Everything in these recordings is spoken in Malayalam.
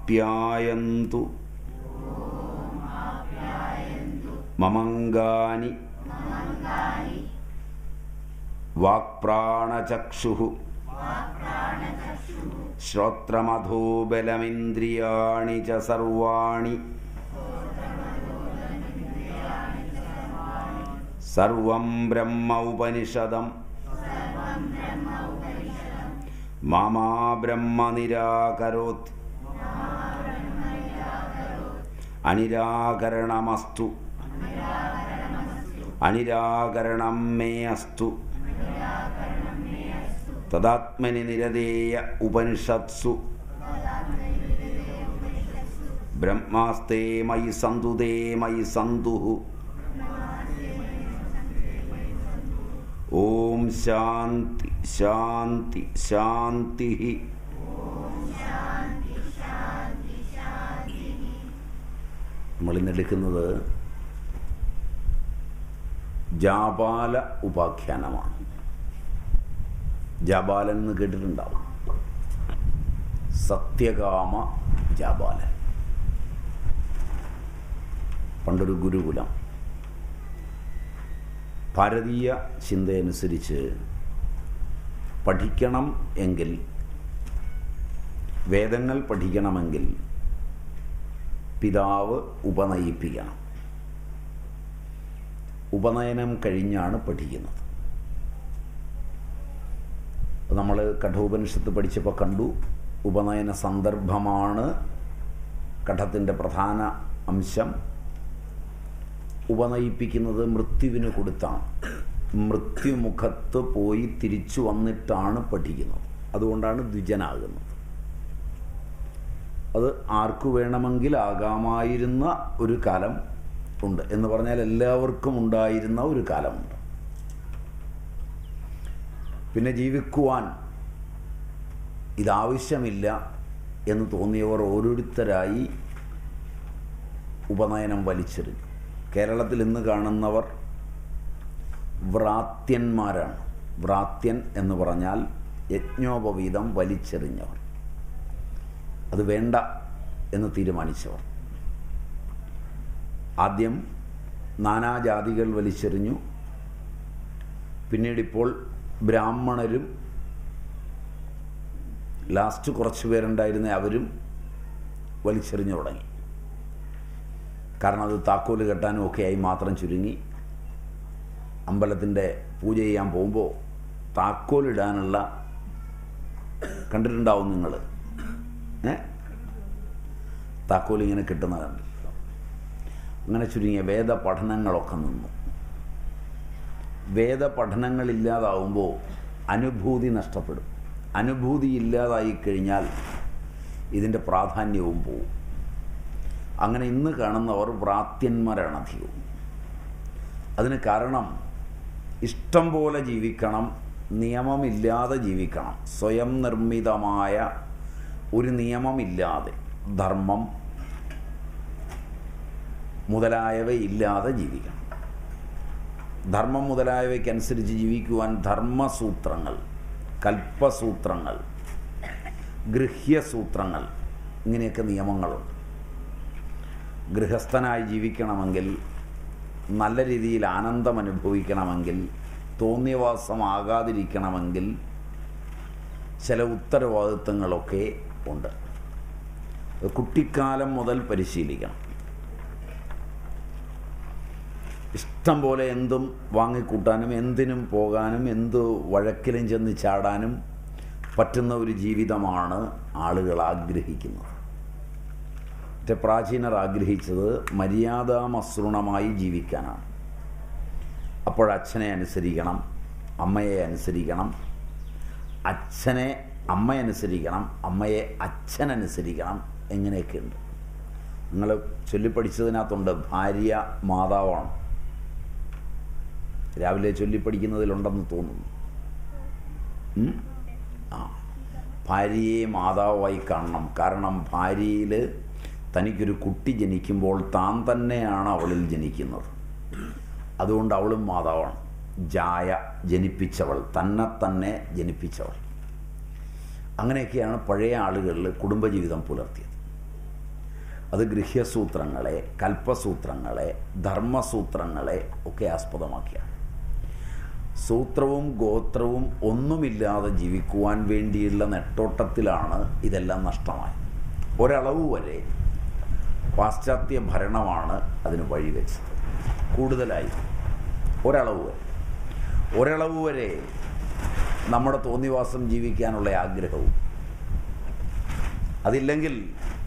ആപ്യായന്തു മമംഗാനി വാക്പ്രാണചക്ഷുഃ ശ്രോത്രമധോബലമിന്ദ്രിയാണി ച സർവാണി സർവം ബ്രഹ്മ ഉപനിഷദം മാമാ ബ്രഹ്മ നിരാകരോത് അനിരാകരണമസ്തു അനിരാകരണം മേ അസ്തു തദാത്മനി നിരതേയ ഉപനിഷത്സു ബ്രഹ്മാസ്തേ മയി സന്തു തേ മയി സന്തുഃ. ഓം ശാന്തി ശാന്തി ശാന്തി. നമ്മളിന്നെടുക്കുന്നത് ജാപാല ഉപാഖ്യാനമാണ്. ജാബാലൻ എന്ന് കേട്ടിട്ടുണ്ടാവും. സത്യകാമ ജാബാലൻ. പണ്ടൊരു ഗുരുകുലം. ഭാരതീയ ചിന്തയനുസരിച്ച് പഠിക്കണം എങ്കിൽ, വേദങ്ങൾ പഠിക്കണമെങ്കിൽ പിതാവ് ഉപനയിപ്പിക്കണം. ഉപനയനം കഴിഞ്ഞാണ് പഠിക്കുന്നത്. നമ്മൾ കഠോപനിഷത്ത് പഠിച്ചപ്പോൾ കണ്ടു, ഉപനയന സന്ദർഭമാണ് കഠത്തിൻ്റെ പ്രധാന അംശം. ഉപനയിപ്പിക്കുന്നത് മൃത്യുവിന് കൊടുത്താണ്. മൃത്യുമുഖത്ത് പോയി തിരിച്ചു വന്നിട്ടാണ് പഠിക്കുന്നത്. അതുകൊണ്ടാണ് ദ്വിജനാകുന്നത്. അത് ആർക്കു വേണമെങ്കിൽ ആകാമായിരുന്ന ഒരു കാലം ഉണ്ട്. എന്ന് പറഞ്ഞാൽ എല്ലാവർക്കും ഉണ്ടായിരുന്ന ഒരു കാലമുണ്ട്. പിന്നെ ജീവിക്കുവാൻ ഇതാവശ്യമില്ല എന്ന് തോന്നിയവർ ഓരോരുത്തരായി ഉപനയനം വലിച്ചെറിഞ്ഞു. കേരളത്തിൽ ഇന്ന് കാണുന്നവർ വ്രാത്യന്മാരാണ്. വ്രാത്യൻ എന്ന് പറഞ്ഞാൽ യജ്ഞോപവീതം വലിച്ചെറിഞ്ഞവർ, അത് വേണ്ട എന്ന് തീരുമാനിച്ചവർ. ആദ്യം നാനാജാതികൾ വലിച്ചെറിഞ്ഞു. പിന്നീടിപ്പോൾ ബ്രാഹ്മണരും, ലാസ്റ്റ് കുറച്ച് പേരുണ്ടായിരുന്ന അവരും വലിച്ചെറിഞ്ഞു തുടങ്ങി. കാരണം അത് താക്കോല് കെട്ടാനും ഒക്കെയായി മാത്രം ചുരുങ്ങി. അമ്പലത്തിൻ്റെ പൂജ ചെയ്യാൻ പോകുമ്പോൾ താക്കോലിടാനുള്ള, കണ്ടിട്ടുണ്ടാവും നിങ്ങൾ, താക്കോലിങ്ങനെ കിട്ടുന്ന കണ്ടിട്ടുണ്ടാവും. അങ്ങനെ ചുരുങ്ങിയ വേദപഠനങ്ങളൊക്കെ നിന്നു. വേദപഠനങ്ങളില്ലാതാവുമ്പോൾ അനുഭൂതി നഷ്ടപ്പെടും. അനുഭൂതി ഇല്ലാതായി കഴിഞ്ഞാൽ ഇതിൻ്റെ പ്രാധാന്യവും പോവും. അങ്ങനെ ഇന്ന് കാണുന്നവർ വ്രാത്യന്മാരാണ് അധികവും. അതിന് കാരണം ഇഷ്ടം പോലെ ജീവിക്കണം, നിയമമില്ലാതെ ജീവിക്കണം. സ്വയം നിർമ്മിതമായ ഒരു നിയമമില്ലാതെ, ധർമ്മം മുതലായവയില്ലാതെ ജീവിക്കണം. ധർമ്മം മുതലായവയ്ക്കനുസരിച്ച് ജീവിക്കുവാൻ ധർമ്മസൂത്രങ്ങൾ, കൽപ്പസൂത്രങ്ങൾ, ഗൃഹ്യസൂത്രങ്ങൾ, ഇങ്ങനെയൊക്കെ നിയമങ്ങളുണ്ട്. ഗൃഹസ്ഥനായി ജീവിക്കണമെങ്കിൽ, നല്ല രീതിയിൽ ആനന്ദം അനുഭവിക്കണമെങ്കിൽ, തോന്നിയവാസമാകാതിരിക്കണമെങ്കിൽ ചില ഉത്തരവാദിത്തങ്ങളൊക്കെ ഉണ്ട്. കുട്ടിക്കാലം മുതൽ പരിശീലിക്കണം. ഇഷ്ടം പോലെ എന്തും വാങ്ങിക്കൂട്ടാനും, എന്തിനും പോകാനും, എന്തു വഴക്കിലും ചെന്ന് ചാടാനും പറ്റുന്ന ഒരു ജീവിതമാണ് ആളുകൾ ആഗ്രഹിക്കുന്നത്. മറ്റേ പ്രാചീനർ ആഗ്രഹിച്ചത് മര്യാദാമസൃണമായി ജീവിക്കാനാണ്. അപ്പോഴച്ഛനെ അനുസരിക്കണം, അമ്മയെ അനുസരിക്കണം, അച്ഛനെ അമ്മയനുസരിക്കണം, അമ്മയെ അച്ഛനനുസരിക്കണം, എങ്ങനെയൊക്കെയുണ്ട്. നിങ്ങൾ ചൊല്ലിപ്പടിച്ചതിനകത്തുണ്ട് ഭാര്യ മാതാവാണ്. രാവിലെ ചൊല്ലിപ്പടിക്കുന്നതിലുണ്ടെന്ന് തോന്നുന്നു. ഭാര്യയെ മാതാവായി കാണണം. കാരണം ഭാര്യയിൽ തനിക്കൊരു കുട്ടി ജനിക്കുമ്പോൾ താൻ തന്നെയാണ് അവളിൽ ജനിക്കുന്നത്. അതുകൊണ്ട് അവളും മാതാവാണ്. ജായ, ജനിപ്പിച്ചവൾ, തന്നെ ജനിപ്പിച്ചവൾ. അങ്ങനെയൊക്കെയാണ് പഴയ ആളുകളിൽ കുടുംബജീവിതം പുലർത്തിയത്. അത് ഗൃഹ്യസൂത്രങ്ങളെ, കൽപ്പസൂത്രങ്ങളെ, ധർമ്മസൂത്രങ്ങളെ ഒക്കെ ആസ്പദമാക്കിയാണ്. സൂത്രവും ഗോത്രവും ഒന്നുമില്ലാതെ ജീവിക്കുവാൻ വേണ്ടിയുള്ള നെട്ടോട്ടത്തിലാണ് ഇതെല്ലാം നഷ്ടമായത്. ഒരളവ് വരെ പാശ്ചാത്യ ഭരണമാണ് അതിന് വഴിവെച്ചത്. കൂടുതലായി ഒരളവ് വരെ നമ്മുടെ തോന്നിവാസം ജീവിക്കാനുള്ള ആഗ്രഹവും. അതില്ലെങ്കിൽ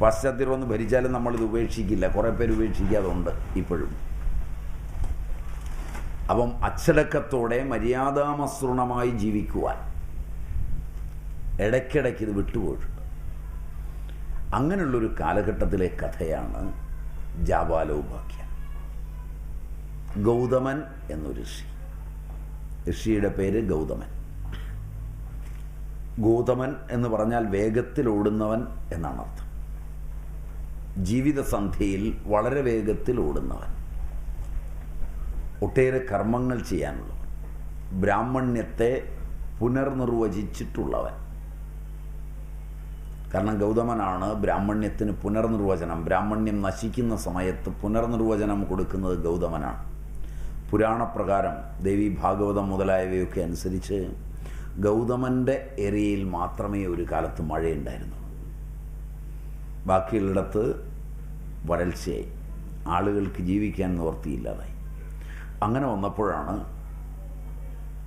പാശ്ചാത്യർ വന്ന് ഭരിച്ചാലും നമ്മളിത് ഉപേക്ഷിക്കില്ല. കുറേ പേര് ഉപേക്ഷിക്കാതുണ്ട് ഇപ്പോഴും. അപ്പം അച്ചടക്കത്തോടെ മര്യാദാമസൃണമായി ജീവിക്കുവാൻ ഇടയ്ക്കിടയ്ക്ക് ഇത് വിട്ടുപോയിട്ടുണ്ട്. അങ്ങനെയുള്ളൊരു കാലഘട്ടത്തിലെ കഥയാണ് ജാബാലോപാഖ്യാനം. ഗൗതമൻ എന്നൊരു ഋഷിയുടെ പേര് ഗൗതമൻ. ഗൗതമൻ എന്ന് പറഞ്ഞാൽ വേഗത്തിൽ ഓടുന്നവൻ എന്നാണ് അർത്ഥം. ജീവിതസന്ധ്യയിൽ വളരെ വേഗത്തിൽ ഓടുന്നവൻ, ഒട്ടേറെ കർമ്മങ്ങൾ ചെയ്യാനുള്ളവൻ, ബ്രാഹ്മണ്യത്തെ പുനർനിർവചിച്ചിട്ടുള്ളവൻ. കാരണം ഗൗതമനാണ് ബ്രാഹ്മണ്യത്തിന് പുനർനിർവചനം. ബ്രാഹ്മണ്യം നശിക്കുന്ന സമയത്ത് പുനർനിർവചനം കൊടുക്കുന്നത് ഗൗതമനാണ്. പുരാണപ്രകാരം ദേവി ഭാഗവതം മുതലായവയൊക്കെ അനുസരിച്ച് ഗൗതമൻ്റെ ഏരിയയിൽ മാത്രമേ ഒരു കാലത്ത് മഴയുണ്ടായിരുന്നുള്ളൂ. ബാക്കിയുള്ളിടത്ത് വരൾച്ചയായി, ആളുകൾക്ക് ജീവിക്കാൻ നിവൃത്തിയില്ലാതായി. അങ്ങനെ വന്നപ്പോഴാണ്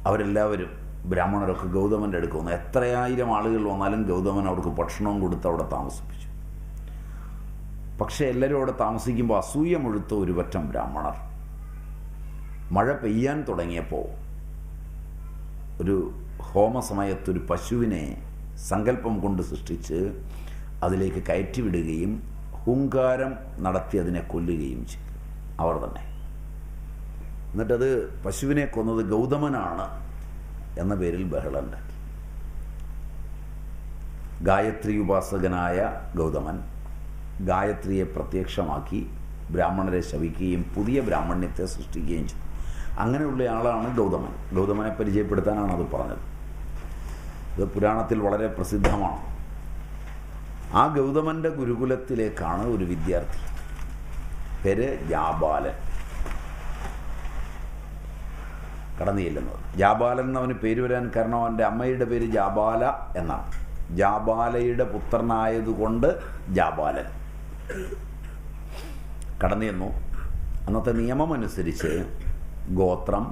അവരെല്ലാവരും, ബ്രാഹ്മണരൊക്കെ ഗൗതമൻ്റെ അടുക്ക് വന്നു. എത്രയായിരം ആളുകൾ വന്നാലും ഗൗതമൻ അവർക്ക് ഭക്ഷണവും കൊടുത്ത് അവിടെ താമസിപ്പിച്ചു. പക്ഷേ എല്ലാവരും അവിടെ താമസിക്കുമ്പോൾ അസൂയ മുഴുത്ത ഒരു പറ്റം ബ്രാഹ്മണർ മഴ പെയ്യാൻ തുടങ്ങിയപ്പോൾ ഒരു ഹോമസമയത്തൊരു പശുവിനെ സങ്കല്പം കൊണ്ട് സൃഷ്ടിച്ച് അതിലേക്ക് കയറ്റിവിടുകയും ഹുങ്കാരം നടത്തി അതിനെ കൊല്ലുകയും ചെയ്തു അവർ തന്നെ. എന്നിട്ടത് പശുവിനെ കൊന്നത് ഗൗതമനാണ് എന്ന പേരിൽ ബഹളം ഉണ്ടാക്കി. ഗായത്രി ഉപാസകനായ ഗൗതമൻ ഗായത്രിയെ പ്രത്യക്ഷമാക്കി ബ്രാഹ്മണരെ ശപിക്കുകയും പുതിയ ബ്രാഹ്മണ്യത്തെ സൃഷ്ടിക്കുകയും ചെയ്തു. അങ്ങനെയുള്ള ആളാണ് ഗൗതമൻ. ഗൗതമനെ പരിചയപ്പെടുത്താനാണ് അത് പറഞ്ഞത്. ഇത് പുരാണത്തിൽ വളരെ പ്രസിദ്ധമാണ്. ആ ഗൗതമൻ്റെ ഗുരുകുലത്തിലേക്കാണ് ഒരു വിദ്യാർത്ഥി, പേര് ജാബാലൻ, കടന്നു ചെല്ലുന്നത്. ജാബാലൻ എന്നവന് പേര് വരാൻ കാരണം അവൻ്റെ അമ്മയുടെ പേര് ജാബാല എന്നാണ്. ജാബാലയുടെ പുത്രനായതുകൊണ്ട് ജാബാലൻ കടന്നു ചെന്നു. അന്നത്തെ നിയമം അനുസരിച്ച് ഗോത്രം,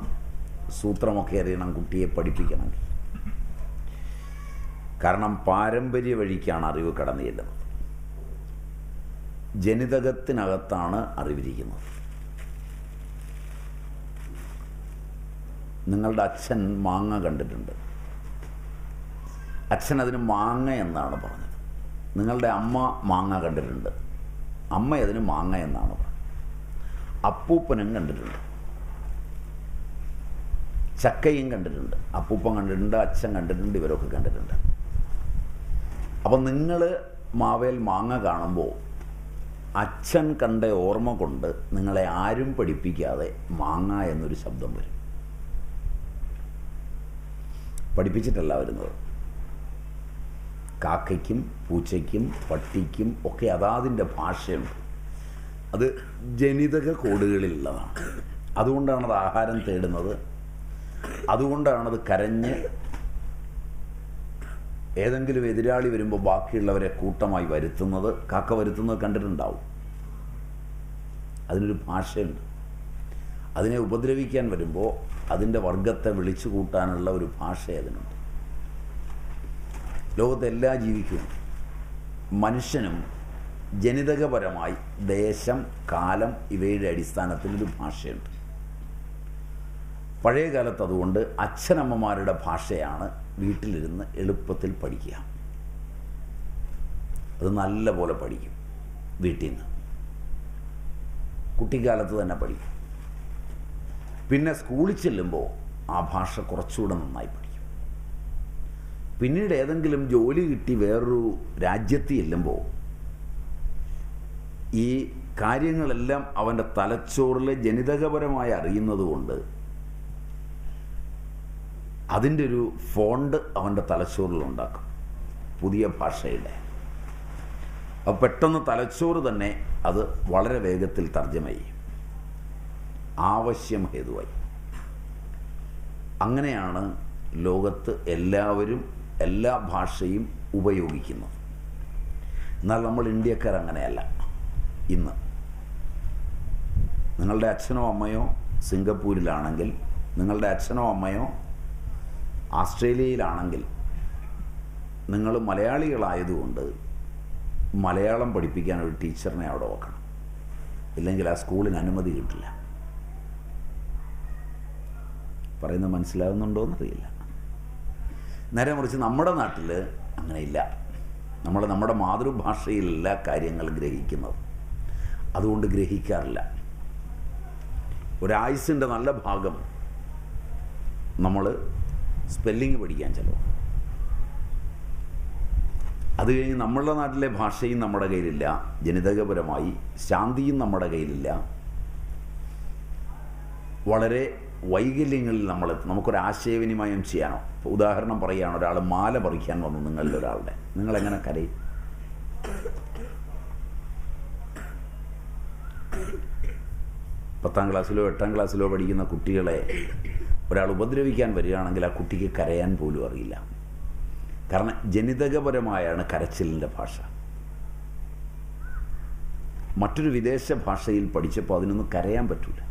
സൂത്രമൊക്കെ അറിയണം കുട്ടിയെ പഠിപ്പിക്കണമെങ്കിൽ. കാരണം പാരമ്പര്യ വഴിക്കാണ് അറിവ് കടന്നു ചെല്ലുന്നത്. ജനിതകത്തിനകത്താണ് അറിവിരിക്കുന്നത്. നിങ്ങളുടെ അച്ഛൻ മാങ്ങ കണ്ടിട്ടുണ്ട്, അച്ഛൻ അതിന് മാങ്ങ എന്നാണ് പറഞ്ഞത്. നിങ്ങളുടെ അമ്മ മാങ്ങ കണ്ടിട്ടുണ്ട്, അമ്മ അതിന് മാങ്ങ എന്നാണ് പറഞ്ഞത്. അപ്പൂപ്പനും കണ്ടിട്ടുണ്ട്, ചക്കയും കണ്ടിട്ടുണ്ട്, അപ്പൂപ്പൻ കണ്ടിട്ടുണ്ട്, അച്ഛൻ കണ്ടിട്ടുണ്ട്, ഇവരൊക്കെ കണ്ടിട്ടുണ്ട്. അപ്പം നിങ്ങൾ മാവേൽ മാങ്ങ കാണുമ്പോൾ അച്ഛൻ കണ്ട ഓർമ്മ കൊണ്ട് നിങ്ങളെ ആരും പഠിപ്പിക്കാതെ മാങ്ങ എന്നൊരു ശബ്ദം വരും. പഠിപ്പിച്ചിട്ടല്ല വരുന്നത്. കാക്കയ്ക്കും പൂച്ചയ്ക്കും പട്ടിക്കും ഒക്കെ അതാതിൻ്റെ ഭാഷയുണ്ട്. അത് ജനിതക കോഡുകളിലുള്ളതാണ്. അതുകൊണ്ടാണത് ആഹാരം തേടുന്നത്, അതുകൊണ്ടാണത് കരഞ്ഞ് ഏതെങ്കിലും എതിരാളി വരുമ്പോൾ ബാക്കിയുള്ളവരെ കൂട്ടമായി വരുത്തുന്നത്. കാക്ക വരുത്തുന്നത് കണ്ടിട്ടുണ്ടാവും. അതിനൊരു ഭാഷയുണ്ട്. അതിനെ ഉപദ്രവിക്കാൻ വരുമ്പോൾ അതിൻ്റെ വർഗത്തെ വിളിച്ചു കൂട്ടാനുള്ള ഒരു ഭാഷ അതിനുണ്ട്. ലോകത്തെ എല്ലാ ജീവിക്കും, മനുഷ്യനും ജനിതകപരമായി ദേശം, കാലം ഇവയുടെ അടിസ്ഥാനത്തിലൊരു ഭാഷയുണ്ട്. പഴയ കാലത്ത് അതുകൊണ്ട് അച്ഛനമ്മമാരുടെ ഭാഷയാണ് വീട്ടിലിരുന്ന് എളുപ്പത്തിൽ പഠിക്കുക. അത് നല്ല പോലെ പഠിക്കും. വീട്ടിൽ നിന്ന് കുട്ടിക്കാലത്ത് തന്നെ പഠിക്കും. പിന്നെ സ്കൂളിൽ ചെല്ലുമ്പോൾ ആ ഭാഷ കുറച്ചുകൂടെ നന്നായി പഠിക്കും. പിന്നീട് ഏതെങ്കിലും ജോലി കിട്ടി വേറൊരു രാജ്യത്ത് ചെല്ലുമ്പോൾ ഈ കാര്യങ്ങളെല്ലാം അവൻ്റെ തലച്ചോറിലെ ജനിതകപരമായി അറിയുന്നത് കൊണ്ട് അതിൻ്റെ ഒരു ഫോണ്ട് അവൻ്റെ തലച്ചോറിലുണ്ടാക്കും, പുതിയ ഭാഷയുടെ. അപ്പോൾ പെട്ടെന്ന് തലച്ചോറ് തന്നെ അത് വളരെ വേഗത്തിൽ തർജ്ജമ ചെയ്യും, ആവശ്യം ഹേതുവായി. അങ്ങനെയാണ് ലോകത്ത് എല്ലാവരും എല്ലാ ഭാഷയും ഉപയോഗിക്കുന്നത്. എന്നാൽ നമ്മൾ ഇന്ത്യക്കാർ അങ്ങനെയല്ല. ഇന്ന് നിങ്ങളുടെ അച്ഛനോ അമ്മയോ സിംഗപ്പൂരിലാണെങ്കിൽ, നിങ്ങളുടെ അച്ഛനോ അമ്മയോ ആസ്ട്രേലിയയിലാണെങ്കിൽ, നിങ്ങൾ മലയാളികളായതുകൊണ്ട് മലയാളം പഠിപ്പിക്കാൻ ഒരു ടീച്ചറിനെ അവിടെ വെക്കണം, ഇല്ലെങ്കിൽ ആ സ്കൂളിന് അനുമതി കിട്ടില്ല. പറയുന്നത് മനസ്സിലാകുന്നുണ്ടോ എന്നറിയില്ല. നേരെ മറിച്ച് നമ്മുടെ നാട്ടിൽ അങ്ങനെയില്ല. നമ്മൾ നമ്മുടെ മാതൃഭാഷയിലല്ല കാര്യങ്ങൾ ഗ്രഹിക്കുന്നത്, അതുകൊണ്ട് ഗ്രഹിക്കാറില്ല. ഒരായുസിൻ്റെ നല്ല ഭാഗം നമ്മൾ സ്പെല്ലിങ് പഠിക്കാൻ ചെലവും. അത് കഴിഞ്ഞ് നമ്മളുടെ നാട്ടിലെ ഭാഷയും നമ്മുടെ കയ്യിലില്ല, ജനിതകപരമായി ശാന്തിയും നമ്മുടെ കയ്യിലില്ല. വളരെ വൈകല്യങ്ങളിൽ നമുക്കൊരാശയവിനിമയം ചെയ്യാനോ, ഇപ്പോൾ ഉദാഹരണം പറയുകയാണ്, ഒരാൾ മാല പറിക്കാൻ വന്നു നിങ്ങളിൽ ഒരാളുടെ, നിങ്ങളെങ്ങനെ കരയും? പത്താം ക്ലാസ്സിലോ 8ാം ക്ലാസ്സിലോ പഠിക്കുന്ന കുട്ടികളെ ഒരാൾ ഉപദ്രവിക്കാൻ വരികയാണെങ്കിൽ ആ കുട്ടിക്ക് കരയാൻ പോലും അറിയില്ല. കാരണം ജനിതകപരമായാണ് കരച്ചിലിൻ്റെ ഭാഷ. മറ്റൊരു വിദേശ ഭാഷയിൽ പഠിച്ചപ്പോൾ അതിനൊന്നും കരയാൻ പറ്റില്ല.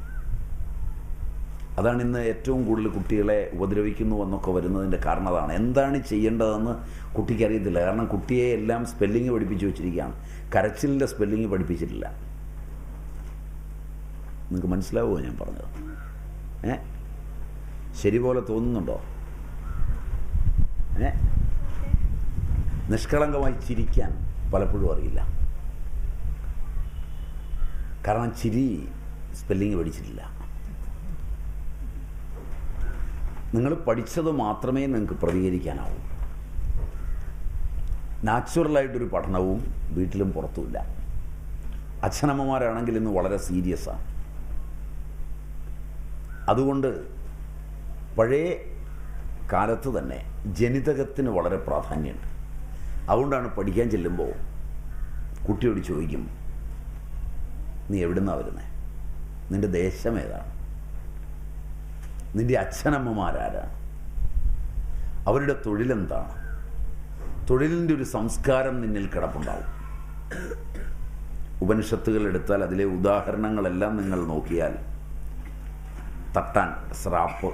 അതാണ് ഇന്ന് ഏറ്റവും കൂടുതൽ കുട്ടികളെ ഉപദ്രവിക്കുന്നു എന്നൊക്കെ വരുന്നതിൻ്റെ കാരണം അതാണ്. എന്താണ് ചെയ്യേണ്ടതെന്ന് കുട്ടിക്ക് അറിയത്തില്ല. കാരണം കുട്ടിയെ എല്ലാം സ്പെല്ലിങ് പഠിപ്പിച്ചു വെച്ചിരിക്കുകയാണ്, കരച്ചിലിൻ്റെ സ്പെല്ലിങ് പഠിപ്പിച്ചിട്ടില്ല. നിങ്ങൾക്ക് മനസ്സിലാവുമോ ഞാൻ പറഞ്ഞത്? ശരി പോലെ തോന്നുന്നുണ്ടോ? നിഷ്കളങ്കമായി ചിരിക്കാൻ പലപ്പോഴും അറിയില്ല. കാരണം ചിരി സ്പെല്ലിങ് പഠിച്ചിട്ടില്ല. നിങ്ങൾ പഠിച്ചത് മാത്രമേ നിങ്ങൾക്ക് പ്രതികരിക്കാനാവൂ. നാച്ചുറലായിട്ടൊരു പഠനവും വീട്ടിലും പുറത്തുമില്ല. അച്ഛനമ്മമാരാണെങ്കിൽ ഇന്ന് വളരെ സീരിയസാണ്. അതുകൊണ്ട് പഴയ കാലത്ത് തന്നെ ജനിതകത്തിന് വളരെ പ്രാധാന്യമുണ്ട്. അതുകൊണ്ടാണ് പഠിക്കാൻ ചെല്ലുമ്പോൾ കുട്ടിയോട് ചോദിക്കും, നീ എവിടുന്നാണ് വരുന്നത്? നിൻ്റെ ദേശം ഏതാണ്? നിൻ്റെ അച്ഛനമ്മമാരാരാണ്? അവരുടെ തൊഴിലെന്താണ്? തൊഴിലിൻ്റെ ഒരു സംസ്കാരം നിന്നിൽ കിടപ്പുണ്ടാവും. ഉപനിഷത്തുകൾ എടുത്താൽ അതിലെ ഉദാഹരണങ്ങളെല്ലാം നിങ്ങൾ നോക്കിയാൽ തട്ടാൻ, സ്രാപ്പ്,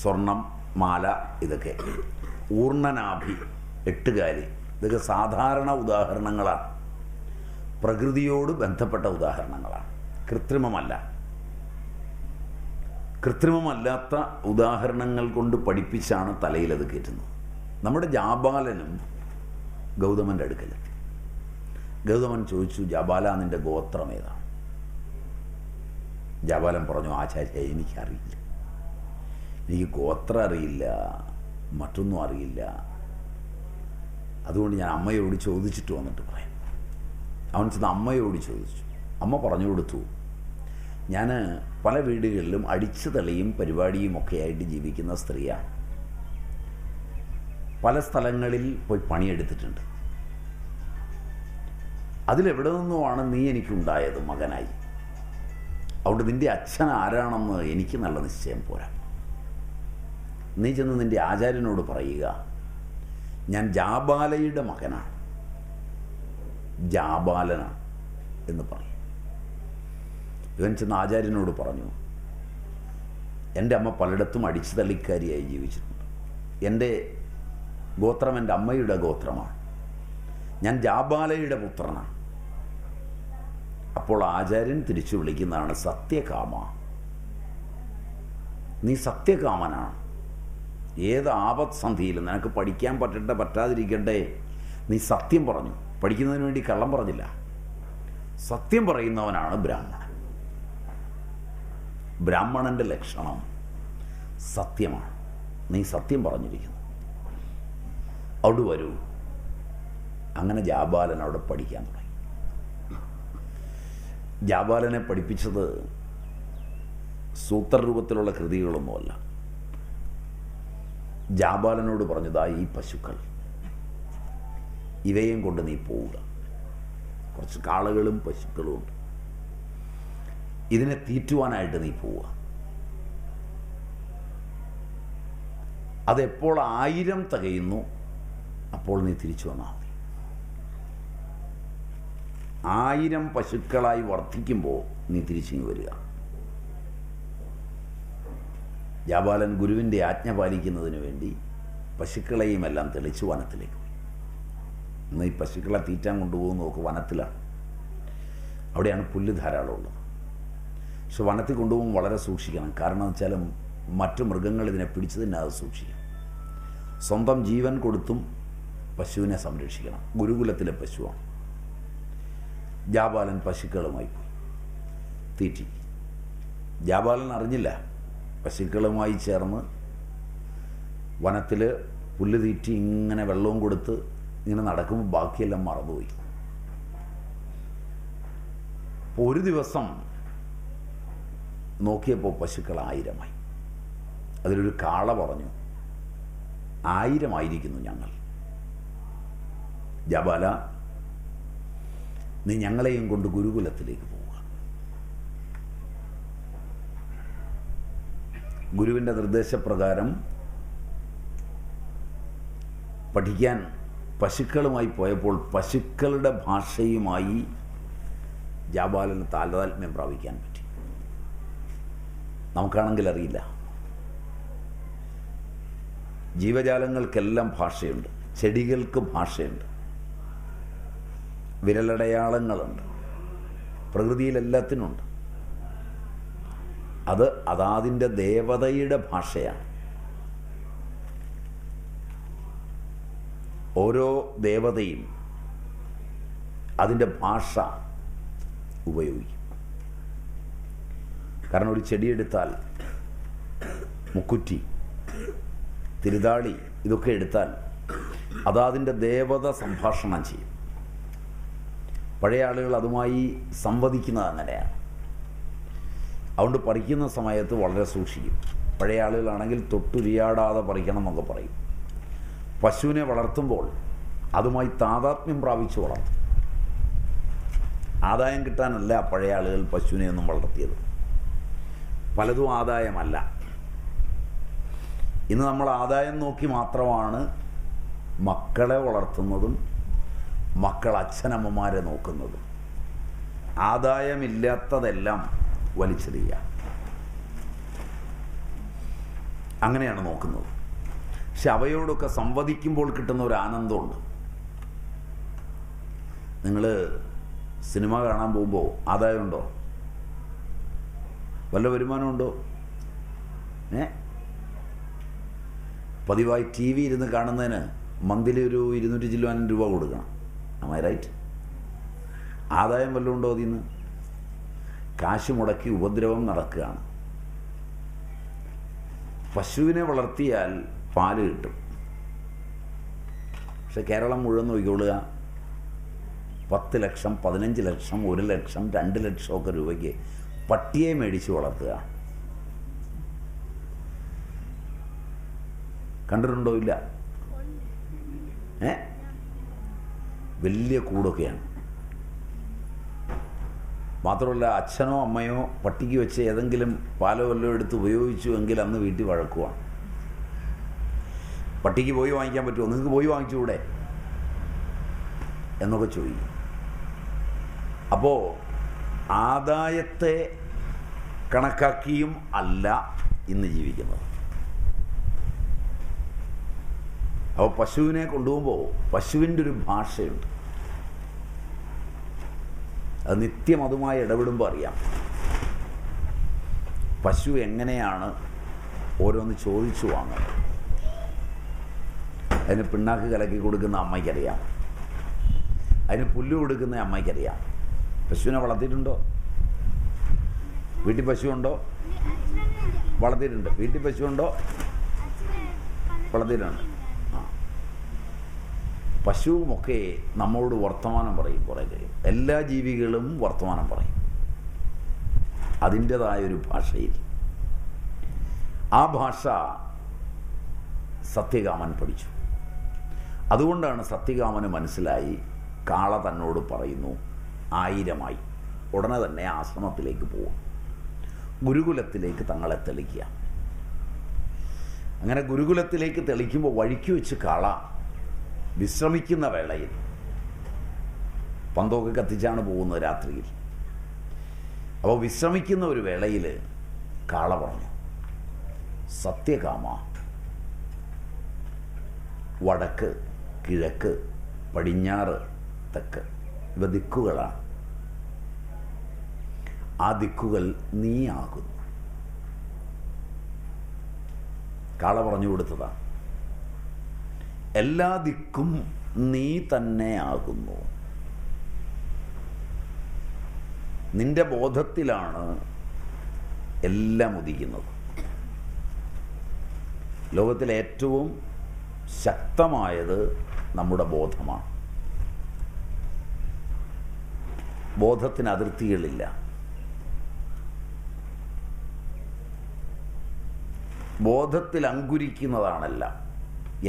സ്വർണം, മാല, ഇതൊക്കെ ഊർണനാഭി, എട്ടുകാലി, ഇതൊക്കെ സാധാരണ ഉദാഹരണങ്ങളാണ്. പ്രകൃതിയോട് ബന്ധപ്പെട്ട ഉദാഹരണങ്ങളാണ്, കൃത്രിമമല്ലാത്ത ഉദാഹരണങ്ങൾ കൊണ്ട് പഠിപ്പിച്ചാണ് തലയിലത് കയറ്റുന്നത്. നമ്മുടെ ജാബാലനും ഗൗതമൻ്റെ അടുക്കലെത്തി. ഗൗതമൻ ചോദിച്ചു, ജാബാല, നിൻ്റെ ഗോത്രം ഏതാണ്? ജാബാലൻ പറഞ്ഞു, ആചാര്യ, എനിക്കറിയില്ല, എനിക്ക് ഗോത്രം അറിയില്ല, മറ്റൊന്നും അറിയില്ല. അതുകൊണ്ട് ഞാൻ അമ്മയോട് ചോദിച്ചിട്ട് വന്നിട്ട് പറയാം. അവൻ ചെന്ന് അമ്മയോട് ചോദിച്ചു. അമ്മ പറഞ്ഞു കൊടുത്തു, ഞാൻ പല വീടുകളിലും അടിച്ചു തളിയും പരിപാടിയും ഒക്കെ ആയിട്ട് ജീവിക്കുന്ന സ്ത്രീയാണ്. പല സ്ഥലങ്ങളിൽ പോയി പണിയെടുത്തിട്ടുണ്ട്. അതിലെവിടെ നിന്നുമാണ് നീ എനിക്കുണ്ടായത് മകനായി. അതുകൊണ്ട് നിൻ്റെ അച്ഛൻ ആരാണെന്ന് എനിക്ക് നല്ല നിശ്ചയം പോരാ. നീ ചെന്ന് നിൻ്റെ ആചാര്യനോട് പറയുക, ഞാൻ ജാബാലയുടെ മകനാണ്, ജാബാലനാണ് എന്ന് പറയും. ഇവൻ ചെന്ന് ആചാര്യനോട് പറഞ്ഞു, എൻ്റെ അമ്മ പലയിടത്തും അടിച്ചു തള്ളിക്കാരിയായി ജീവിച്ചിട്ടുണ്ട്. എൻ്റെ ഗോത്രം എൻ്റെ അമ്മയുടെ ഗോത്രമാണ്, ഞാൻ ജാബാലയുടെ പുത്രനാണ്. അപ്പോൾ ആചാര്യൻ തിരിച്ചു വിളിക്കുന്നതാണ്, സത്യകാമ, നീ സത്യകാമനാണ്. ഏത് ആപത് സന്ധിയിലും നിനക്ക് പഠിക്കാൻ പറ്റട്ടെ പറ്റാതിരിക്കട്ടെ, നീ സത്യം പറഞ്ഞു. പഠിക്കുന്നതിന് വേണ്ടി കള്ളം പറഞ്ഞില്ല. സത്യം പറയുന്നവനാണ് ബ്രാഹ്മണൻ. ബ്രാഹ്മണൻ്റെ ലക്ഷണം സത്യമാണ്. നീ സത്യം പറഞ്ഞിരിക്കുന്നു, അവിടെ വരൂ. അങ്ങനെ ജാബാലൻ അവിടെ പഠിക്കാൻ തുടങ്ങി. ജാബാലനെ പഠിപ്പിച്ചത് സൂത്രരൂപത്തിലുള്ള കൃതികളൊന്നുമല്ല. ജാബാലനോട് പറഞ്ഞതാ, ഈ പശുക്കൾ ഇവയും കൊണ്ട് നീ പോവുക. കുറച്ച് കാളകളും പശുക്കളും ഉണ്ട്, ഇതിനെ തീറ്റുവാനായിട്ട് നീ പോവുക. അതെപ്പോൾ 1000 തികയുന്നു അപ്പോൾ നീ തിരിച്ചു വന്നാൽ മതി. 1000 പശുക്കളായി വർദ്ധിക്കുമ്പോൾ നീ തിരിച്ചിങ്ങ് വരിക. ജാബാലൻ ഗുരുവിൻ്റെ ആജ്ഞ പാലിക്കുന്നതിന് വേണ്ടി പശുക്കളെയും എല്ലാം തെളിച്ച് വനത്തിലേക്ക് പോയി. ഇന്ന് ഈ പശുക്കളെ തീറ്റാൻ കൊണ്ടുപോകുന്ന നോക്ക് വനത്തിലാണ്. അവിടെയാണ് പുല്ല് ധാരാളം ഉള്ളത്. പക്ഷെ വനത്തിൽ കൊണ്ടുപോകുമ്പോൾ വളരെ സൂക്ഷിക്കണം. കാരണം എന്ന് വെച്ചാൽ മറ്റു മൃഗങ്ങൾ ഇതിനെ പിടിച്ചു തിന്നാതെ സൂക്ഷിക്കണം. സ്വന്തം ജീവൻ കൊടുത്തും പശുവിനെ സംരക്ഷിക്കണം. ഗുരുകുലത്തിലെ പശുവാണ്. ജാബാലൻ പശുക്കളുമായി പോയി തീറ്റി. ജാബാലൻ അറിഞ്ഞില്ല. പശുക്കളുമായി ചേർന്ന് വനത്തിൽ പുല്ല് തീറ്റി ഇങ്ങനെ വെള്ളവും കൊടുത്ത് ഇങ്ങനെ നടക്കുമ്പോൾ ബാക്കിയെല്ലാം മറന്നുപോയി. അപ്പോൾ ഒരു ദിവസം നോക്കിയപ്പോൾ പശുക്കൾ 1000-ആയി. അതിലൊരു കാള പറഞ്ഞു, 1000 ഞങ്ങൾ. ജാബാല, നീ ഞങ്ങളെയും കൊണ്ട് ഗുരുകുലത്തിലേക്ക് പോവുക. ഗുരുവിൻ്റെ നിർദ്ദേശപ്രകാരം പഠിക്കാൻ പശുക്കളുമായി പോയപ്പോൾ പശുക്കളുടെ ഭാഷയുമായി ജാബാലിന് താതാത്മ്യം പ്രാപിക്കാൻ പറ്റി. നമുക്കാണെങ്കിൽ അറിയില്ല. ജീവജാലങ്ങൾക്കെല്ലാം ഭാഷയുണ്ട്, ചെടികൾക്ക് ഭാഷയുണ്ട്, വിരലടയാളങ്ങളുണ്ട്, പ്രകൃതിയിലെല്ലാത്തിനുണ്ട്. അത് അതാതിൻ്റെ ദേവതയുടെ ഭാഷയാണ്. ഓരോ ദേവതയും അതിൻ്റെ ഭാഷ ഉപയോഗിക്കും. കാരണം ഒരു ചെടിയെടുത്താൽ, മുക്കുറ്റി, തിരുതാളി, ഇതൊക്കെ എടുത്താൽ അതാതിൻ്റെ ദേവത സംഭാഷണം ചെയ്യും. പഴയ ആളുകൾ അതുമായി സംവദിക്കുന്നത് അങ്ങനെയാണ്. അതുകൊണ്ട് പറിക്കുന്ന സമയത്ത് വളരെ സൂക്ഷിക്കും. പഴയ ആളുകളാണെങ്കിൽ തൊട്ടുരിയാടാതെ പറിക്കണം എന്നൊക്കെ പറയും. പശുവിനെ വളർത്തുമ്പോൾ അതുമായി താതാത്മ്യം പ്രാപിച്ച് വളർത്തും. ആദായം കിട്ടാനല്ല പഴയ ആളുകൾ പശുവിനെയൊന്നും വളർത്തിയത്. പലതും ആദായമല്ല. ഇന്ന് നമ്മൾ ആദായം നോക്കി മാത്രമാണ് മക്കളെ വളർത്തുന്നതും മക്കൾ അച്ഛനമ്മമാരെ നോക്കുന്നതും. ആദായമില്ലാത്തതെല്ലാം വലിച്ചെറിയുക, അങ്ങനെയാണ് നോക്കുന്നത്. പക്ഷെ അവയോടൊക്കെ സംവദിക്കുമ്പോൾ കിട്ടുന്ന ഒരു ആനന്ദമുണ്ട്. നിങ്ങൾ സിനിമ കാണാൻ പോകുമ്പോൾ ആദായമുണ്ടോ? വല്ല വരുമാനമുണ്ടോ? പതിവായി ടി വി ഇരുന്ന് കാണുന്നതിന് മന്ത്ലി ഒരു 200 ചില്ലുവാനും രൂപ കൊടുക്കണം. am I right? ആദായം വല്ലതും ഉണ്ടോ? അതിൽ നിന്ന് കാശ് മുടക്കി ഉപദ്രവം നടക്കുകയാണ്. പശുവിനെ വളർത്തിയാൽ പാല് കിട്ടും. പക്ഷെ കേരളം മുഴുവൻ നോക്കിക്കൊള്ളുക, 10 ലക്ഷം, 15 ലക്ഷം, 1 ലക്ഷം, 2 ലക്ഷം ഒക്കെ രൂപയ്ക്ക് പട്ടിയെ മേടിച്ച് വളർത്തുക. കണ്ടിട്ടുണ്ടോ? ഇല്ല. വലിയ കൂടൊക്കെയാണ്. മാത്രമല്ല, അച്ഛനോ അമ്മയോ പട്ടിക്ക് വെച്ച് ഏതെങ്കിലും പാലോ വല്ലോ എടുത്ത് ഉപയോഗിച്ചു എങ്കിൽ അന്ന് വീട്ടിൽ വഴക്കുവാണ്. പട്ടിക്ക് പോയി വാങ്ങിക്കാൻ പറ്റുമോ? നിങ്ങൾക്ക് പോയി വാങ്ങിച്ചുകൂടെ എന്നൊക്കെ ചോദിക്കും. അപ്പോൾ ആദായത്തെ കണക്കാക്കിയും അല്ല ഇന്ന് ജീവിക്കുന്നത്. അപ്പോൾ പശുവിനെ കൊണ്ടുപോകുമ്പോൾ പശുവിൻ്റെ ഒരു ഭാഷയുണ്ട്. അത് നിത്യം അതുമായി ഇടപെടുമ്പോൾ അറിയാം. പശു എങ്ങനെയാണ് ഓരോന്ന് ചോദിച്ചു വാങ്ങുന്നത്. അതിന് പിണ്ണാക്ക് കലക്കി കൊടുക്കുന്ന അമ്മയ്ക്കറിയാം, അതിന് പുല്ല് കൊടുക്കുന്ന അമ്മയ്ക്കറിയാം. പശുവിനെ വളർത്തിയിട്ടുണ്ടോ? വീട്ടിൽ പശുവുണ്ടോ? വളർത്തിയിട്ടുണ്ട്. വീട്ടിൽ പശുവുണ്ടോ? വളർത്തിയിട്ടുണ്ട്. പശുവുമൊക്കെ നമ്മോട് വർത്തമാനം പറയും. കുറേ കഴിയും. എല്ലാ ജീവികളും വർത്തമാനം പറയും അതിൻ്റെതായൊരു ഭാഷയിൽ. ആ ഭാഷ സത്യകാമൻ പഠിച്ചു. അതുകൊണ്ടാണ് സത്യകാമന് മനസ്സിലായി, കാള തന്നോട് പറയുന്നു 1000 ഉടനെ തന്നെ ആശ്രമത്തിലേക്ക് പോകും, ഗുരുകുലത്തിലേക്ക് തങ്ങളെ തെളിക്കുക. അങ്ങനെ ഗുരുകുലത്തിലേക്ക് തെളിക്കുമ്പോൾ വഴിക്ക് വെച്ച് കാള വിശ്രമിക്കുന്ന വേളയിൽ, പന്തമൊക്കെ കത്തിച്ചാണ് പോകുന്നത് രാത്രിയിൽ, അപ്പോൾ വിശ്രമിക്കുന്ന ഒരു വേളയിൽ കാള പറഞ്ഞു, സത്യകാമ, വടക്ക്, കിഴക്ക്, പടിഞ്ഞാറ്, തെക്ക് ഇവ ദിക്കുകളാണ്. ആ ദിക്കുകൾ നീ ആകുന്നു. കാള പറഞ്ഞു കൊടുത്തതാണ്. എല്ലാ ദിക്കും നീ തന്നെ ആകുന്നു. നിന്റെ ബോധത്തിലാണ് എല്ലാം ഉദിക്കുന്നത്. ലോകത്തിലെ ഏറ്റവും ശക്തമായത് നമ്മുടെ ബോധമാണ്. ബോധത്തിന് അതിർത്തികളില്ല. ബോധത്തിൽ അങ്കുരിക്കുന്നതാണെല്ലാം.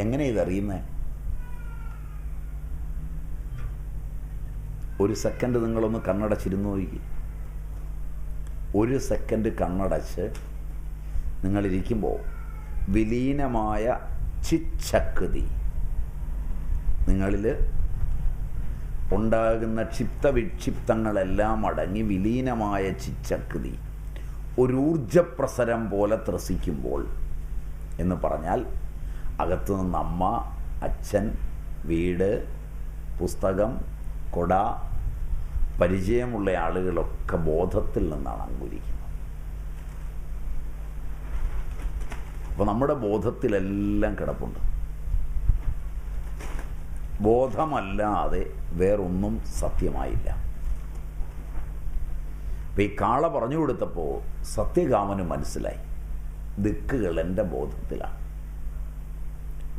എങ്ങനെ ഇതറിയുന്നേ? ഒരു സെക്കൻഡ് നിങ്ങളൊന്ന് കണ്ണടച്ചിരുന്നു നോക്കി. ഒരു സെക്കൻഡ് കണ്ണടച്ച് നിങ്ങളിരിക്കുമ്പോൾ വിലീനമായ ചിച്ഛക്തി നിങ്ങളിൽ ഉണ്ടാകുന്ന ക്ഷിപ്തവിക്ഷിപ്തങ്ങളെല്ലാം അടങ്ങി വിലീനമായ ചിച്ഛക്തി ഒരു ഊർജപ്രസരം പോലെ ത്രസിക്കുമ്പോൾ, എന്ന് പറഞ്ഞാൽ അകത്തുനിന്ന് അമ്മ, അച്ഛൻ, വീട്, പുസ്തകം, കൊട, പരിചയമുള്ള ആളുകളൊക്കെ ബോധത്തിൽ നിന്നാണ് അങ്കുരിക്കുന്നത്. അപ്പോൾ നമ്മുടെ ബോധത്തിലെല്ലാം കിടപ്പുണ്ട്. ബോധമല്ലാതെ വേറൊന്നും സത്യമായില്ല. അപ്പം ഈ കാള പറഞ്ഞു കൊടുത്തപ്പോൾ സത്യകാമന് മനസ്സിലായി, ദിക്കുകൾ എൻ്റെ ബോധത്തിലാണ്.